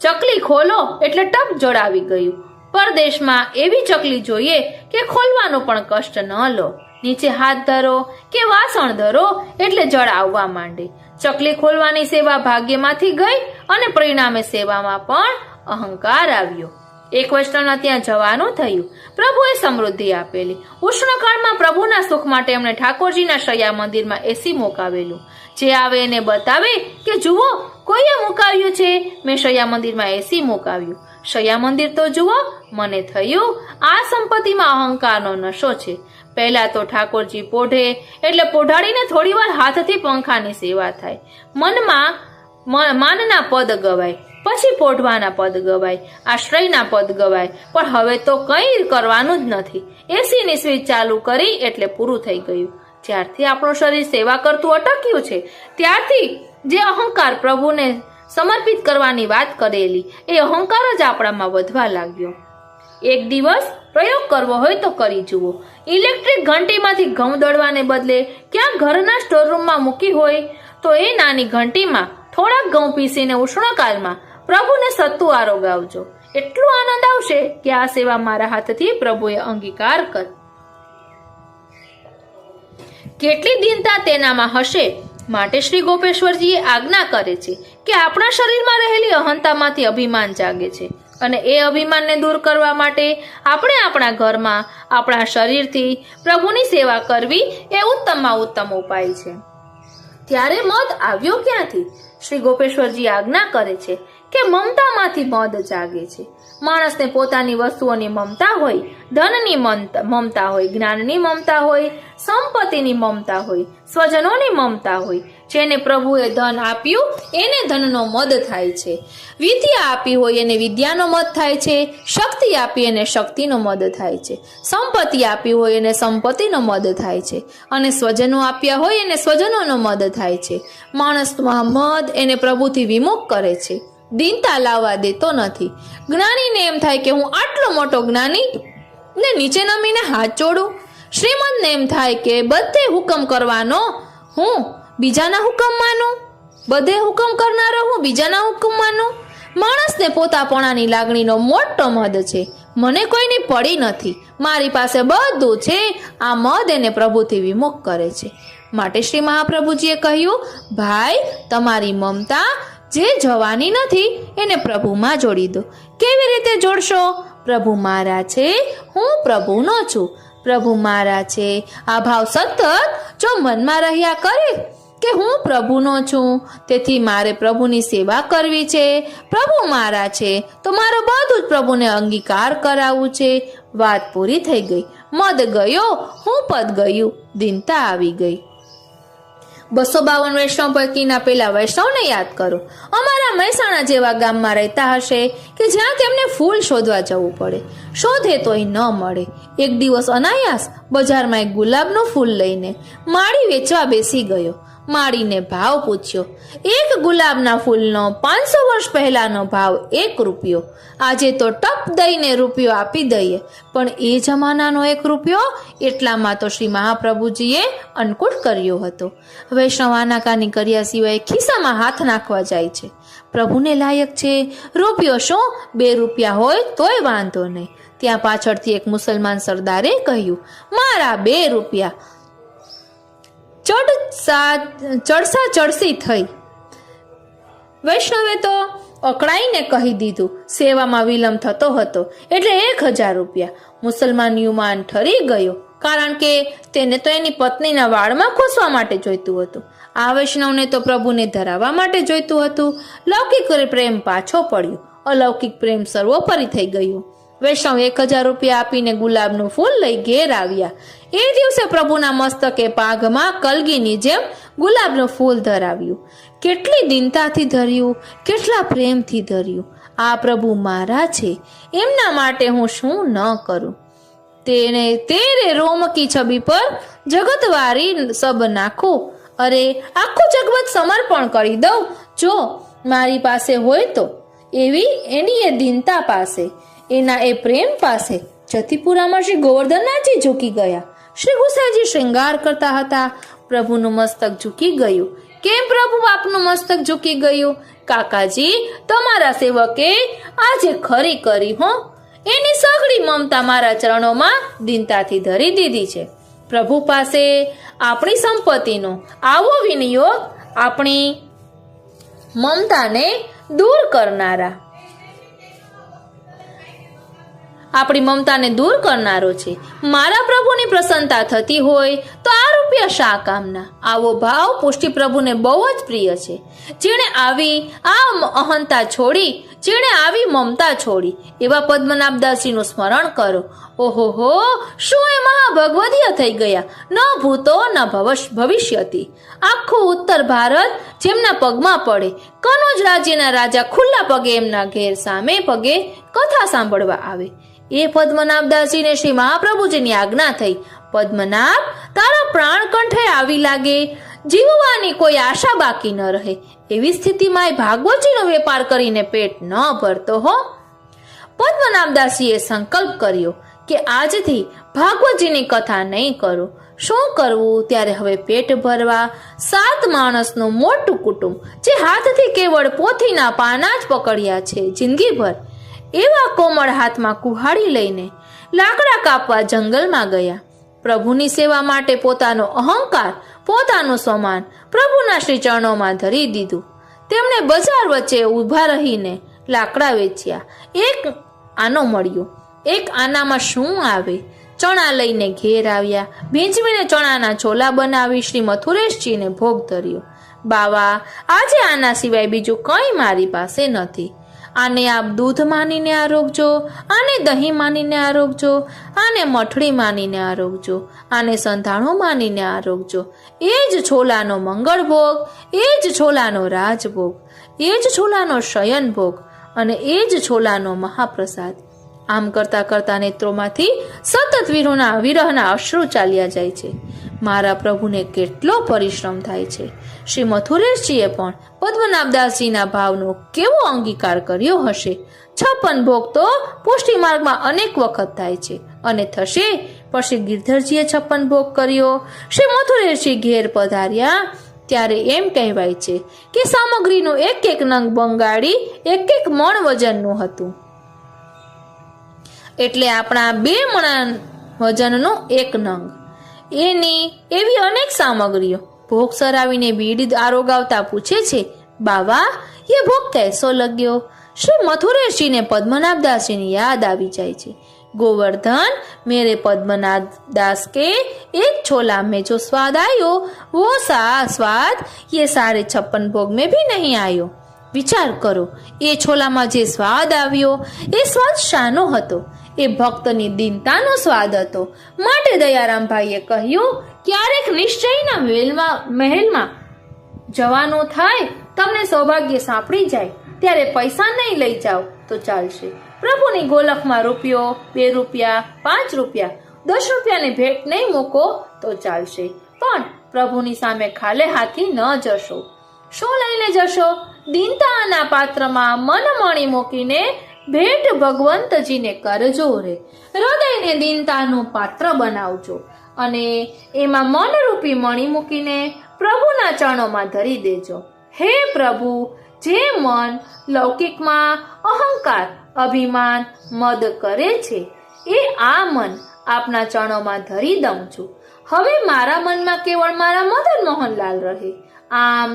ચકલી ખોલો એટલે ટપ જળ આવી ગયું. પરદેશમાં એવી ચકલી જોઈએ કે ખોલવાનું પણ કષ્ટ ન લો. નીચે હાથ ધરો કે વાસણ ધરો એટલે જળ આવવા માંડે. ચકલી ખોલવાની સેવા ભાગ્યમાંથી ગઈ અને પરિણામે સેવામાં પણ અહંકાર આવ્યો. એક વૈષ્ણવના ત્યાં જવાનું થયું. પ્રભુએ સમૃદ્ધિ આપેલી. ઉષ્ણકાળમાં પ્રભુના સુખ માટે એમણે ઠાકોરજીના શૈયા મંદિરમાં એસી મુકાવેલું. જે આવે એને બતાવે કે જુઓ કોઈએ મુકાવ્યું છે, મેં શૈયા મંદિરમાં એસી મુકાવ્યું. શૈયા મંદિર તો જુઓ. મને થયું આ સંપત્તિમાં અહંકારનો નશો છે. પહેલા તો ઠાકોરજી પોઢે એટલે પોઢાડીને થોડી વાર હાથથી પંખાની સેવા થાય. મનમાં માનના પદ ગવાય, પછી પોઢવાના પદ ગવાય, આશ્રયના પદ ગવાય. પણ હવે તો કંઈ કરવાનું જ નથી. એસીની સ્વિચ ચાલુ કરી એટલે પૂરું થઈ ગયું. જ્યારથી આપણું શરીર સેવા કરતું અટક્યું છે ત્યારથી જે અહંકાર પ્રભુને સમર્પિત કરવાની વાત કરેલી એ અહંકાર જ આપણામાં વધવા લાગ્યો. એક દિવસ પ્રયોગ કરવો હોય તો કરી જુઓ. ઇલેક્ટ્રિક ઘંટીમાંથી ઘઉં દળવાને બદલે ક્યાંક ઘરના સ્ટોરરૂમમાં મૂકી હોય તો એ નાની ઘંટીમાં થોડાક ઘઉં પીસીને ઉષ્ણકાલમાં પ્રભુને સત્તુ આરોગાવજો. એટલો આનંદ આવશે કે આ સેવા મારા હાથથી પ્રભુએ અંગીકાર કર. કેટલી દીનતા તેનામાં હશે. માટે શ્રી ગોપેશ્વરજીએ આજ્ઞા કરે છે કે આપણા શરીરમાં રહેલી અહંતામાંથી અભિમાન જાગે છે અને એ અભિમાનને દૂર કરવા માટે આપણે આપણા ઘરમાં આપણા શરીરથી પ્રભુની સેવા કરવી એ ઉત્તમમાં ઉત્તમ ઉપાય છે. ત્યારે મદ આવ્યો ક્યાંથી? શ્રી ગોપેશ્વરજી આજ્ઞા કરે છે કે મમતામાંથી મદ જાગે છે. માણસને પોતાની વસ્તુઓની મમતા હોય, ધનની મમતા હોય, જ્ઞાનની મમતા હોય, સંપત્તિની મમતા હોય, સ્વજનોની મમતા હોય. જેને પ્રભુએ ધન આપ્યું એને ધનનો મદ થાય છે. વિદ્યા આપી હોય એને વિદ્યાનો મદ થાય છે. શક્તિ આપી એને શક્તિનો મદ થાય છે. સંપત્તિ આપી હોય એને સંપત્તિનો મદ થાય છે. અને સ્વજનો આપ્યા હોય એને સ્વજનોનો મદ થાય છે. માણસમાં મદ એને પ્રભુથી વિમુખ કરે છે, દીનતા લાવવા દેતો નથી. જ્ઞાનીને એમ થાય કે હું આટલો મોટો જ્ઞાની ને નીચે નમીને હાથ જોડું. શ્રીમંતને એમ થાય કે બધે હુકમ કરવાનો હું બીજાના હુકમ માનું, બધે હુકમ કરનારો હું બીજાના હુકમ માનું. માણસને પોતાપણાની લાગણીનો મોટો મદ છે, મને કોઈની પડી નથી, મારી પાસે બધું છે. આ મદ એને પ્રભુથી વિમુખ કરે છે. માટે શ્રી મહાપ્રભુજીએ કહ્યું, ભાઈ, તમારી મમતા જે જવાની નથી એને પ્રભુમાં જોડી દો. કેવી રીતે જોડશો? પ્રભુ મારા છે, હું પ્રભુનો છું. પ્રભુ મારા છે આ ભાવ સતત જો મનમાં રહ્યા કરે કે હું પ્રભુનો છું, તેથી મારે પ્રભુની સેવા કરવી છે. પ્રભુ મારા છે તો મારે બધું જ પ્રભુને અંગીકાર કરાવવું છે. વાત પૂરી થઈ ગઈ. મદ ગયો, હું પદ ગયું, દીનતા આવી ગઈ. 252 વૈષ્ણવ પૈકીના પેલા વૈષ્ણવને યાદ કરો. અમારા મહેસાણા જેવા ગામમાં રહેતા હશે કે જ્યાં તેમને ફૂલ શોધવા જવું પડે. શોધે તોય ન મળે. એક દિવસ અનાયાસ બજારમાં એક ગુલાબનું ફૂલ લઈને માળી વેચવા બેસી ગયો. માળીને ભાવ પૂછ્યો. એક ગુલાબના ફૂલનો 500 વર્ષ પહેલાનો ભાવ 1 રૂપિયો. આજે તો ટપ દઈને રૂપિયો આપી દઈએ, પણ એ જમાનાનો 1 રૂપિયો એટલામાં તો શ્રી મહાપ્રભુજીએ અન્નકૂટ કર્યો હતો. વૈષ્ણવ આનાકાની કર્યા સિવાય ખિસ્સામાં હાથ નાખવા જાય છે. પ્રભુને લાયક છે. રૂપિયો શું 2 રૂપિયા હોય તોય વાંધો નહીં. ત્યાં પાછળથી એક મુસલમાન સરદારે કહ્યું, મારા 2 રૂપિયા. ચડસા ચડસી થઈ. વૈષ્ણવે તો અકળાઈને કહી દીધું. સેવામાં વિલંબ થતો હતો એટલે 1000 રૂપિયા. મુસલમાન યુવાન ઠરી ગયો, કારણ કે તેને તો એની પત્નીના વાળમાં ખોસવા માટે જોઈતું હતું. આ વૈષ્ણવને તો પ્રભુને ધરાવવા માટે જોઈતું હતું. લૌકિક પ્રેમ પાછો પડ્યો. અલૌકિક પ્રેમ સર્વોપરી થઈ ગયું. વૈષ્ણવ 1000 રૂપિયા આપીને ગુલાબનું ફૂલ લઈ ઘેર આવ્યા. એ દિવસે પ્રભુના મસ્તકે પાઘમાં કલગીની જેમ ગુલાબનું ફૂલ ધરાવ્યું. કેટલી દીનતાથી ધર્યું, કેટલા પ્રેમથી ધર્યું. આ પ્રભુ મારા છે, એમના માટે હું શું ન કરું. તેને તેરે રોમ કી છબી પર જગતવારી સબ નાખો. અરે, આખું જગત સમર્પણ કરી દઉં જો મારી પાસે હોય તો. એવી એની એ દીનતા પાસે, એના એ પ્રેમ પાસે જતીપુરામાં શ્રી ગોવર્ધનનાથજી ઝૂકી ગયા. શ્રી ગુસાઈજી શ્રૃંગાર કરતા હતા. પ્રભુનું મસ્તક ઝૂકી ગયું. કેમ પ્રભુ આપનું મસ્તક ઝૂકી ગયું? કાકાજી, તમારા સેવકે આજે ખરી કરી હો. એની સઘળી મમતા મારા ચરણોમાં દીનતાથી ધરી દીધી છે. પ્રભુ પાસે આપણી સંપત્તિનો આવો વિનિયોગ આપણી મમતાને દૂર કરનારા છે. મારા પ્રભુની પ્રસન્નતા થતી હોય તો આ રૂપિયા શા કામના? આવો ભાવ પુષ્ટિ પ્રભુને બહુ જ પ્રિય છે. જેણે આવી આ અહંતા છોડી, જેણે આવી મમતા છોડી, એવા પદ્મનાભદાસજીનું સ્મરણ કરો. ઓહો, શું એ મહાભગવદીય થઈ ગયા! ન ભૂતો ન ભવિષ્યતિ. આખું ઉત્તર ભારત જેમના પગમાં પડે. કનોજ રાજ્યના રાજા ખુલ્લા પગે એમના ઘેર સામે પગે કથા સાંભળવા આવે. એ પદ્મનાભદાસજીને શ્રી મહાપ્રભુજીની આજ્ઞા થઈ, પદ્મનાભ, તારા પ્રાણ કંઠે આવી લાગે, જીવવાની કોઈ આશા બાકી ન રહે. એવી સ્થિતિમાં ભાગવતજીનો વેપાર કરીને પેટ ન ભરતો હો. પદ્મનાભદાસજીએ સંકલ્પ કર્યો કે આજથી ભાગવતજીની કથા નહીં કરું. શું કરવું? ત્યારે હવે પેટ ભરવા 7 માણસનું મોટું કુટુંબ, જે હાથથી કેવળ પોથીના પાના જ પકડ્યા છે જિંદગીભર, એવા કોમળ હાથમાં કુહાડી લઈને લાકડા કાપવા જંગલમાં ગયા. પ્રભુની સેવા માટે પોતાનો અહંકાર, પોતાનું સમાન પ્રભુના શ્રી ચરણોમાં ધરી દીધું. તેમણે બજાર વચ્ચે ઊભા રહીને લાકડા વેચ્યા. એક આનો મળ્યો. એક આનામાં શું આવે? ચણા લઈને ઘેર આવ્યા. ભીંજવીને ચણાના છોલા બનાવી શ્રી મથુરેશજીને ભોગ ધર્યો. બાવા, આજે આના સિવાય બીજું કંઈ મારી પાસે નથી. આને આપ દૂધ માનીને આરોગજો, આને દહીં માનીને આરોગજો, આને મઠડી માનીને આરોગજો, આને સંધાણો માનીને આરોગજો. એ જ છોલાનો મંગળ ભોગ, એ જ છોલાનો રાજભોગ, એ જ છોલાનો શયન ભોગ અને એ જ છોલાનો મહાપ્રસાદ. આમ કરતા કરતા નેત્રોમાંથી સતત વિરહના અશ્રુ ચાલ્યા જાય છે. મારા પ્રભુને કેટલો પરિશ્રમ થાય છે. શ્રી મથુરેશજીએ પણ પદ્મનાભદાસજીના ભાવનો કેવો અંગીકાર કર્યો હશે. 56 ભોગ તો પુષ્ટિ માર્ગમાં અનેક વખત થાય છે અને થશે, પણ શ્રી ગિરધરજીએ 56 ભોગ કર્યો. શ્રી મથુરેશજી ઘેર પધાર્યા ત્યારે એમ કહેવાય છે કે સામગ્રીનું એક નંગ બંગાળી 1 મણ વજનનું હતું. એટલે આપણા 2 મણ વજનનો 1 નંગ. એની એવી અનેક સામગ્રીઓ. ભોગ સરાવીને બીડી આરોગાવતા પૂછે છે, બાવા ये भोग कैसो लग्यो? श्री मथुरेश जी ने पद्मनाभ दास जी ने याद આવી જાય છે. गोवर्धन, मेरे पद्मनाभ दास के एक छोला में जो स्वाद आयो वो सा स्वाद ये सारे 56 भोग में भी नहीं आयो. विचार करो, એ છોલામાં જે સ્વાદ આવ્યો એ સ્વાદ શાનો હતો? એ ભક્તની દીનતાનો સ્વાદ હતો. માટે દયારામભાઈએ કહ્યું, ક્યારેક નિશ્ચયના મહેલમાં જવાનું થાય, તમને સૌભાગ્ય સાંપડી જાય ત્યારે પૈસા નહીં લઈ જાઓ તો ચાલશે. પ્રભુની ગોલકમાં રૂપિયો, 2 રૂપિયા, 5 રૂપિયા, 10 રૂપિયાની ભેટ નહીં મૂકો તો ચાલશે, પણ પ્રભુની સામે ખાલે હાથી ન જશો. શું લઈને જશો? દીનતાના પાત્રમાં મનમણી મૂકીને ભેટ ભગવંતજીને કરજો રે. હૃદયને દીનતાનું પાત્ર બનાવજો અને એમાં મનરૂપી મણી મૂકીને પ્રભુના ચરણોમાં ધરી દેજો. હે પ્રભુ, જે મન લૌકિકમાં અહંકાર, અભિમાન, મદ કરે છે એ આ મન આપના ચરણોમાં ધરી દઉં છું. હવે મારા મનમાં કેવળ મારા મદન મોહનલાલ રહે. આમ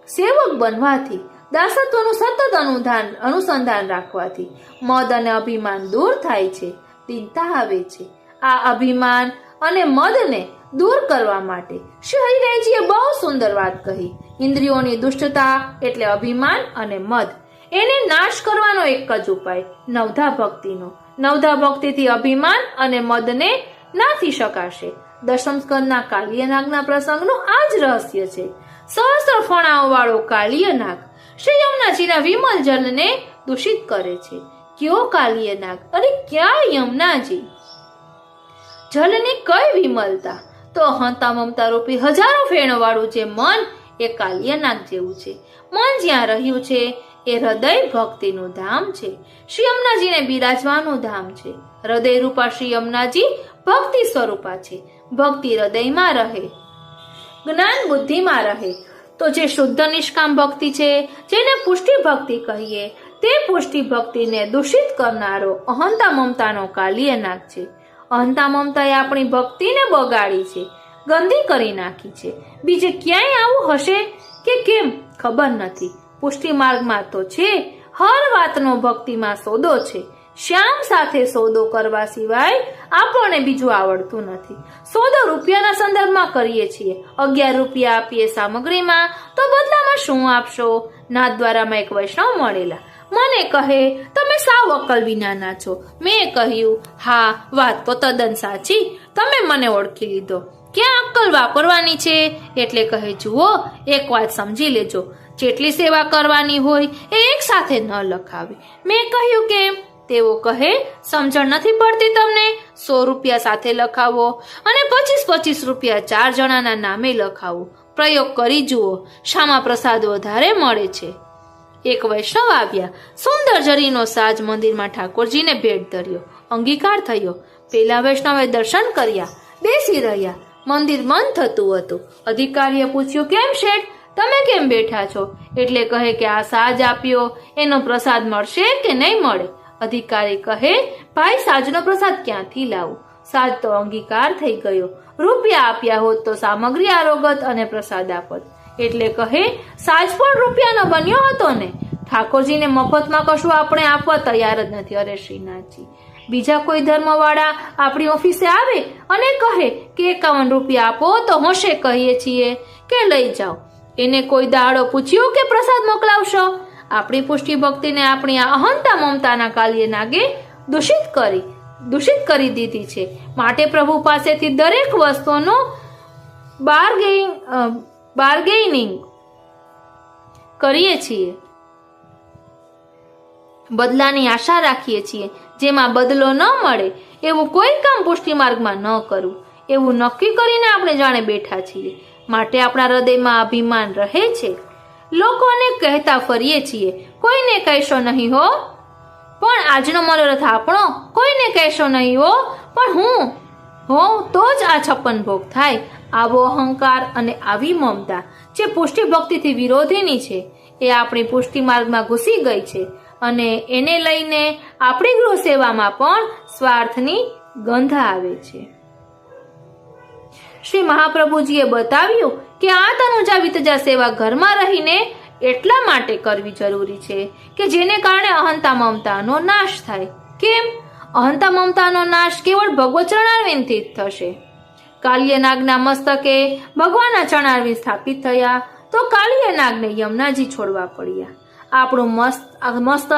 સેવક બનવાથી, દાસત્વનું સતત અનુસંધાન રાખવાથી મદ અને અભિમાન દૂર થાય છે, દીનતા આવે છે. આ અભિમાન અને મદને દૂર કરવા માટે શ્રી હરિરાયજીએ બહુ સુંદર વાત કહી. ઇન્દ્રિયોની દુષ્ટતા એટલે અભિમાન અને મદ, એને નાશ કરવાનો એક જ ઉપાય નવધા ભક્તિનો. નવધા ભક્તિથી અભિમાન અને મદને નાથી શકાશે. દશમ સ્કંદના કાલિયનાગના પ્રસંગનું આ જ રહસ્ય છે. સહસ્ત્ર ફણાઓ વાળો કાલિયનાગ શ્રી યમુનાજીના વિમલ જલને દૂષિત કરે છે. કયો કાલિયનાગ? અરે ક્યાં યમુનાજી? જલની કઈ વિમલતા? તો હંતા મમતા રૂપી હજારો ફેણો વાળું જે મન એ કાલિયનાગ જેવું છે. મન જ્યાં રહ્યું છે એ હૃદય ભક્તિનું ધામ છે. શ્રી યમુનાજીને બિરાજવાનું ધામ છે. હૃદય રૂપા શ્રી યમુનાજી ભક્તિ સ્વરૂપા છે. ભક્તિ હૃદયમાં રહે, જ્ઞાન બુદ્ધિમાં રહે તો જે શુદ્ધ નિષ્કામ ભક્તિ છે, જેને પુષ્ટિ ભક્તિ કહીએ, તે પુષ્ટિ ભક્તિને દૂષિત કરનારો અહંતા મમતાનો કાલિયનાગ છે. અહંતા મમતાએ આપણી ભક્તિને બગાડી છે, ગંદી કરી નાખી છે. બીજે ક્યાંય આવું હશે કે કેમ ખબર નથી. પુષ્ટિ માર્ગમાં તો છે, હર વાતનો ભક્તિમાં સોદો છે. શ્યામ સાથે સોદો કરવા સિવાય આપણને બીજું આવડતું નથી. સોદો રૂપિયાના સંદર્ભમાં કરીએ છીએ. 11 રૂપિયા આપીએ સામગ્રીમાં તો બદલામાં શું આપશો? નાથદ્વારામાં એક વૈષ્ણવ મળેલા, મને કહે, તમે સાવ અકલ વિનાના છો. મેં કહ્યું, હા, વાત તો તદ્દન સાચી, તમે મને ઓળખી લીધો. ક્યાં અક્કલ વાપરવાની છે? એટલે કહે, જુઓ, એક વાત સમજી લેજો, જેટલી સેવા કરવાની હોય એ એક સાથે ન લખાવી. મેં કહ્યું કે? તેઓ કહે, સમજણ નથી પડતી તમને? 100 રૂપિયા સાથે લખાવો અને 25 રૂપિયા 4 જણાના નામે લખાવો. પ્રયોગ કરી જુઓ, શામાં પ્રસાદ વધારે મળે છે. એક વૈષ્ણવ આવ્યા, સુંદર જરીનો સાજ મંદિરમાં ઠાકોરજીને ભેટ ધર્યો. અંગીકાર થયો. પેલા વૈષ્ણવે દર્શન કર્યા, બેસી રહ્યા. મંદિર બંધ થતું હતું. અધિકારીએ પૂછ્યું, કેમ શેઠ, તમે કેમ બેઠા છો? એટલે કહે કે આ સાજ આપ્યો, એનો પ્રસાદ મળશે કે નહીં મળે? અધિકારી કહે, ભાઈ, સાજનો પ્રસાદ ક્યાંથી લાવું? સાજ તો અંગીકાર થઈ ગયો. રૂપિયા આપ્યા હોત તો સામગ્રી આરોગત અને પ્રસાદ આપત. એટલે કહે, સાજ પણ રૂપિયાનો બન્યો હતો ને? ઠાકોરજીને મફતમાં કશું આપણે આપવા તૈયાર જ નથી. અરે શ્રીનાથજી, બીજા કોઈ ધર્મવાળા આપણી ઓફિસે આવે અને કહે કે 51 રૂપિયા આપો તો હોશે કહીએ છીએ કે લઈ જાઓ. એને કોઈ દાડો પૂછ્યું કે પ્રસાદ મોકલાવશો? આપણી પુષ્ટિ ભક્તિને આપણી આ અહંતા મમતાના કાલિયનાગે દૂષિત કરી દીધી છે. માટે પ્રભુ પાસેથી દરેક વસ્તુનો બાર્ગેનિંગ કરીએ છીએ, બદલાની આશા રાખીએ છીએ. જેમાં બદલો ન મળે એવું કોઈ કામ પુષ્ટિ માર્ગમાં ન કરવું, એવું નક્કી કરીને આપણે જાણે બેઠા છીએ. માટે આપણા હૃદયમાં અભિમાન રહે છે. લોકોને કહેતા ફરીએ છીએ, કોઈને કહેશો નહીં હો, પણ આજનો મનોરથ આપણો. કોઈને કહેશો નહીં હો, પણ હું હો તો જ આ 56 ભોગ થાય. આવો અહંકાર અને આવી મમતા જે પુષ્ટિ ભક્તિથી વિરોધીની છે, એ આપણી પુષ્ટિ માર્ગમાં ઘૂસી ગઈ છે અને એને લઈને આપણી ગૃહ સેવામાં પણ સ્વાર્થની ગંધ આવે છે. શ્રી મહાપ્રભુજીએ બતાવ્યું કે આ તનુજા વિતજા સેવા ઘરમાં રહીને એટલા માટે કરવી જરૂરી છે કે જેને કારણે અહંતા મમતાનો નાશ થાય. કેમ? અહંતા મમતાનો નાશ કેવળ ભગવત ચરણારવિંદથી જ થશે. કાલિય નાગના મસ્તકે ભગવાનના ચરણારવિંદ સ્થાપિત થયા તો કાલિય નાગને યમુનાજી છોડવા પડ્યા. આપણું મસ્તક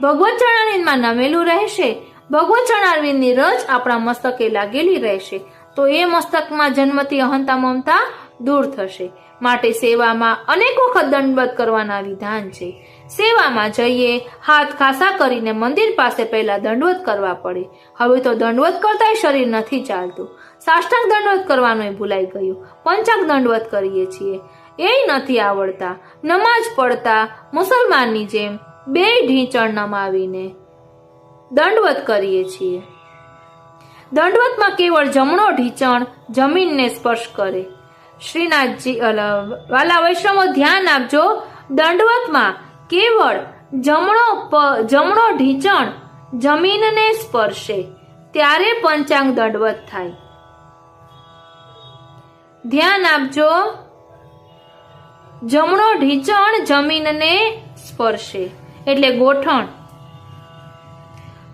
ભગવત ચરણારવિંદમાં નમેલું રહેશે. ભગવત ચરણારવિંદની રજ આપણા મસ્તકે લાગેલી રહેશે તો એ મસ્તકમાં જન્મતી અહંતા મમતા દૂર થશે. માટે સેવામાં અનેક વખત દંડવત કરવાના વિધાન છે. સેવામાં જઈએ, હાથ ખાસા કરીને મંદિર પાસે પહેલા દંડવત કરવા પડે. હવે તો દંડવત કરતાંય શરીર નથી ચાલતું. સાષ્ટાંગ દંડવત કરવાનું ભૂલાઈ ગયું. પંચાંગ દંડવત કરીએ છીએ એ નથી આવડતા. નમાજ પડતા મુસલમાનની જેમ બે ઢીંચણ નમાવીને દંડવત કરીએ છીએ. દંડવતમાં કેવળ જમણો ઢીંચણ જમીનને સ્પર્શ કરે. શ્રીનાથજી વાલા વૈષ્ણવો ધ્યાન આપજો, દંડવતમાં કેવળ જમણો ઢીંચણ જમીનને સ્પર્શે ત્યારે પંચાંગ દંડવત થાય. ધ્યાન આપજો, જમણો ઢીંચણ જમીનને સ્પર્શે એટલે ગોઠણ.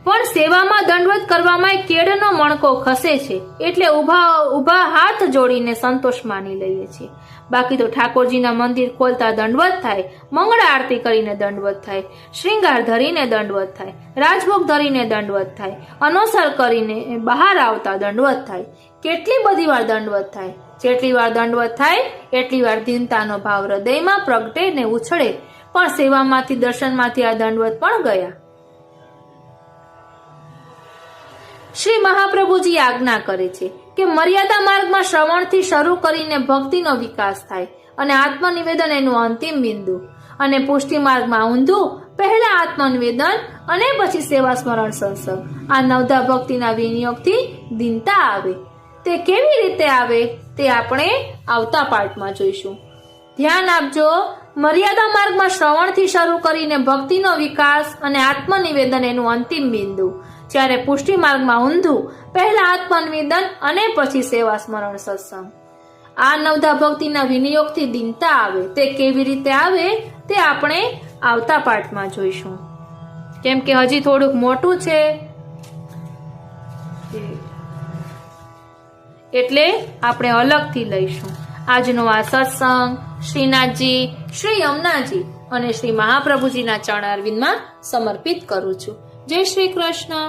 પણ સેવામાં દંડવત કરવામાં કેળનો મણકો ખસે છે એટલે ઊભા હાથ જોડીને સંતોષ માની લઈએ છીએ. બાકી તો ઠાકોરજીના મંદિર ખોલતા દંડવત થાય, મંગળા આરતી કરીને દંડવત થાય, શ્રૃંગાર ધરીને દંડવત થાય, રાજભોગ ધરીને દંડવત થાય, અનોસર કરીને બહાર આવતા દંડવત થાય. કેટલી બધી વાર દંડવત થાય. જેટલી વાર દંડવત થાય એટલી વાર દીનતાનો ભાવ હૃદયમાં પ્રગટે ને ઉછળે. પણ સેવામાંથી દર્શનમાંથી આ દંડવત પણ ગયા. શ્રી મહાપ્રભુજી આજ્ઞા કરે છે કે મર્યાદા માર્ગમાં શ્રવણથી શરૂ કરીને ભક્તિનો વિકાસ થાય અને આત્મનિવેદન એનું અંતિમ બિંદુ, અને પુષ્ટિ માર્ગમાં ઊંધું પહેલા આત્મનિવેદન અને પછી સેવા સ્મરણ સત્સંગ. આ નવધા ભક્તિના વિનિયોગથી દીનતા આવે. તે કેવી રીતે આવે તે આપણે આવતા પાઠમાં જોઈશું. ધ્યાન આપજો, મર્યાદા માર્ગમાં શ્રવણથી શરૂ કરીને ભક્તિનો વિકાસ અને આત્મનિવેદન એનું અંતિમ બિંદુ, જ્યારે પુષ્ટિ માર્ગમાં ઊંધું પહેલા આત્મનિવેદન અને પછી સેવા સ્મરણ સત્સંગ. આ નવધા ભક્તિના વિનિયોગથી દીનતા આવે. તે કેવી રીતે આવે તે આપણે આવતા પાઠમાં જોઈશું, કેમ કે હજી થોડુંક મોટું છે એટલે આપણે અલગથી લઈશું. આજનો આ સત્સંગ શ્રીનાથજી, શ્રી યમુનાજી અને શ્રી મહાપ્રભુજીના ચરણારવિંદમાં સમર્પિત કરું છું. જય શ્રી કૃષ્ણ.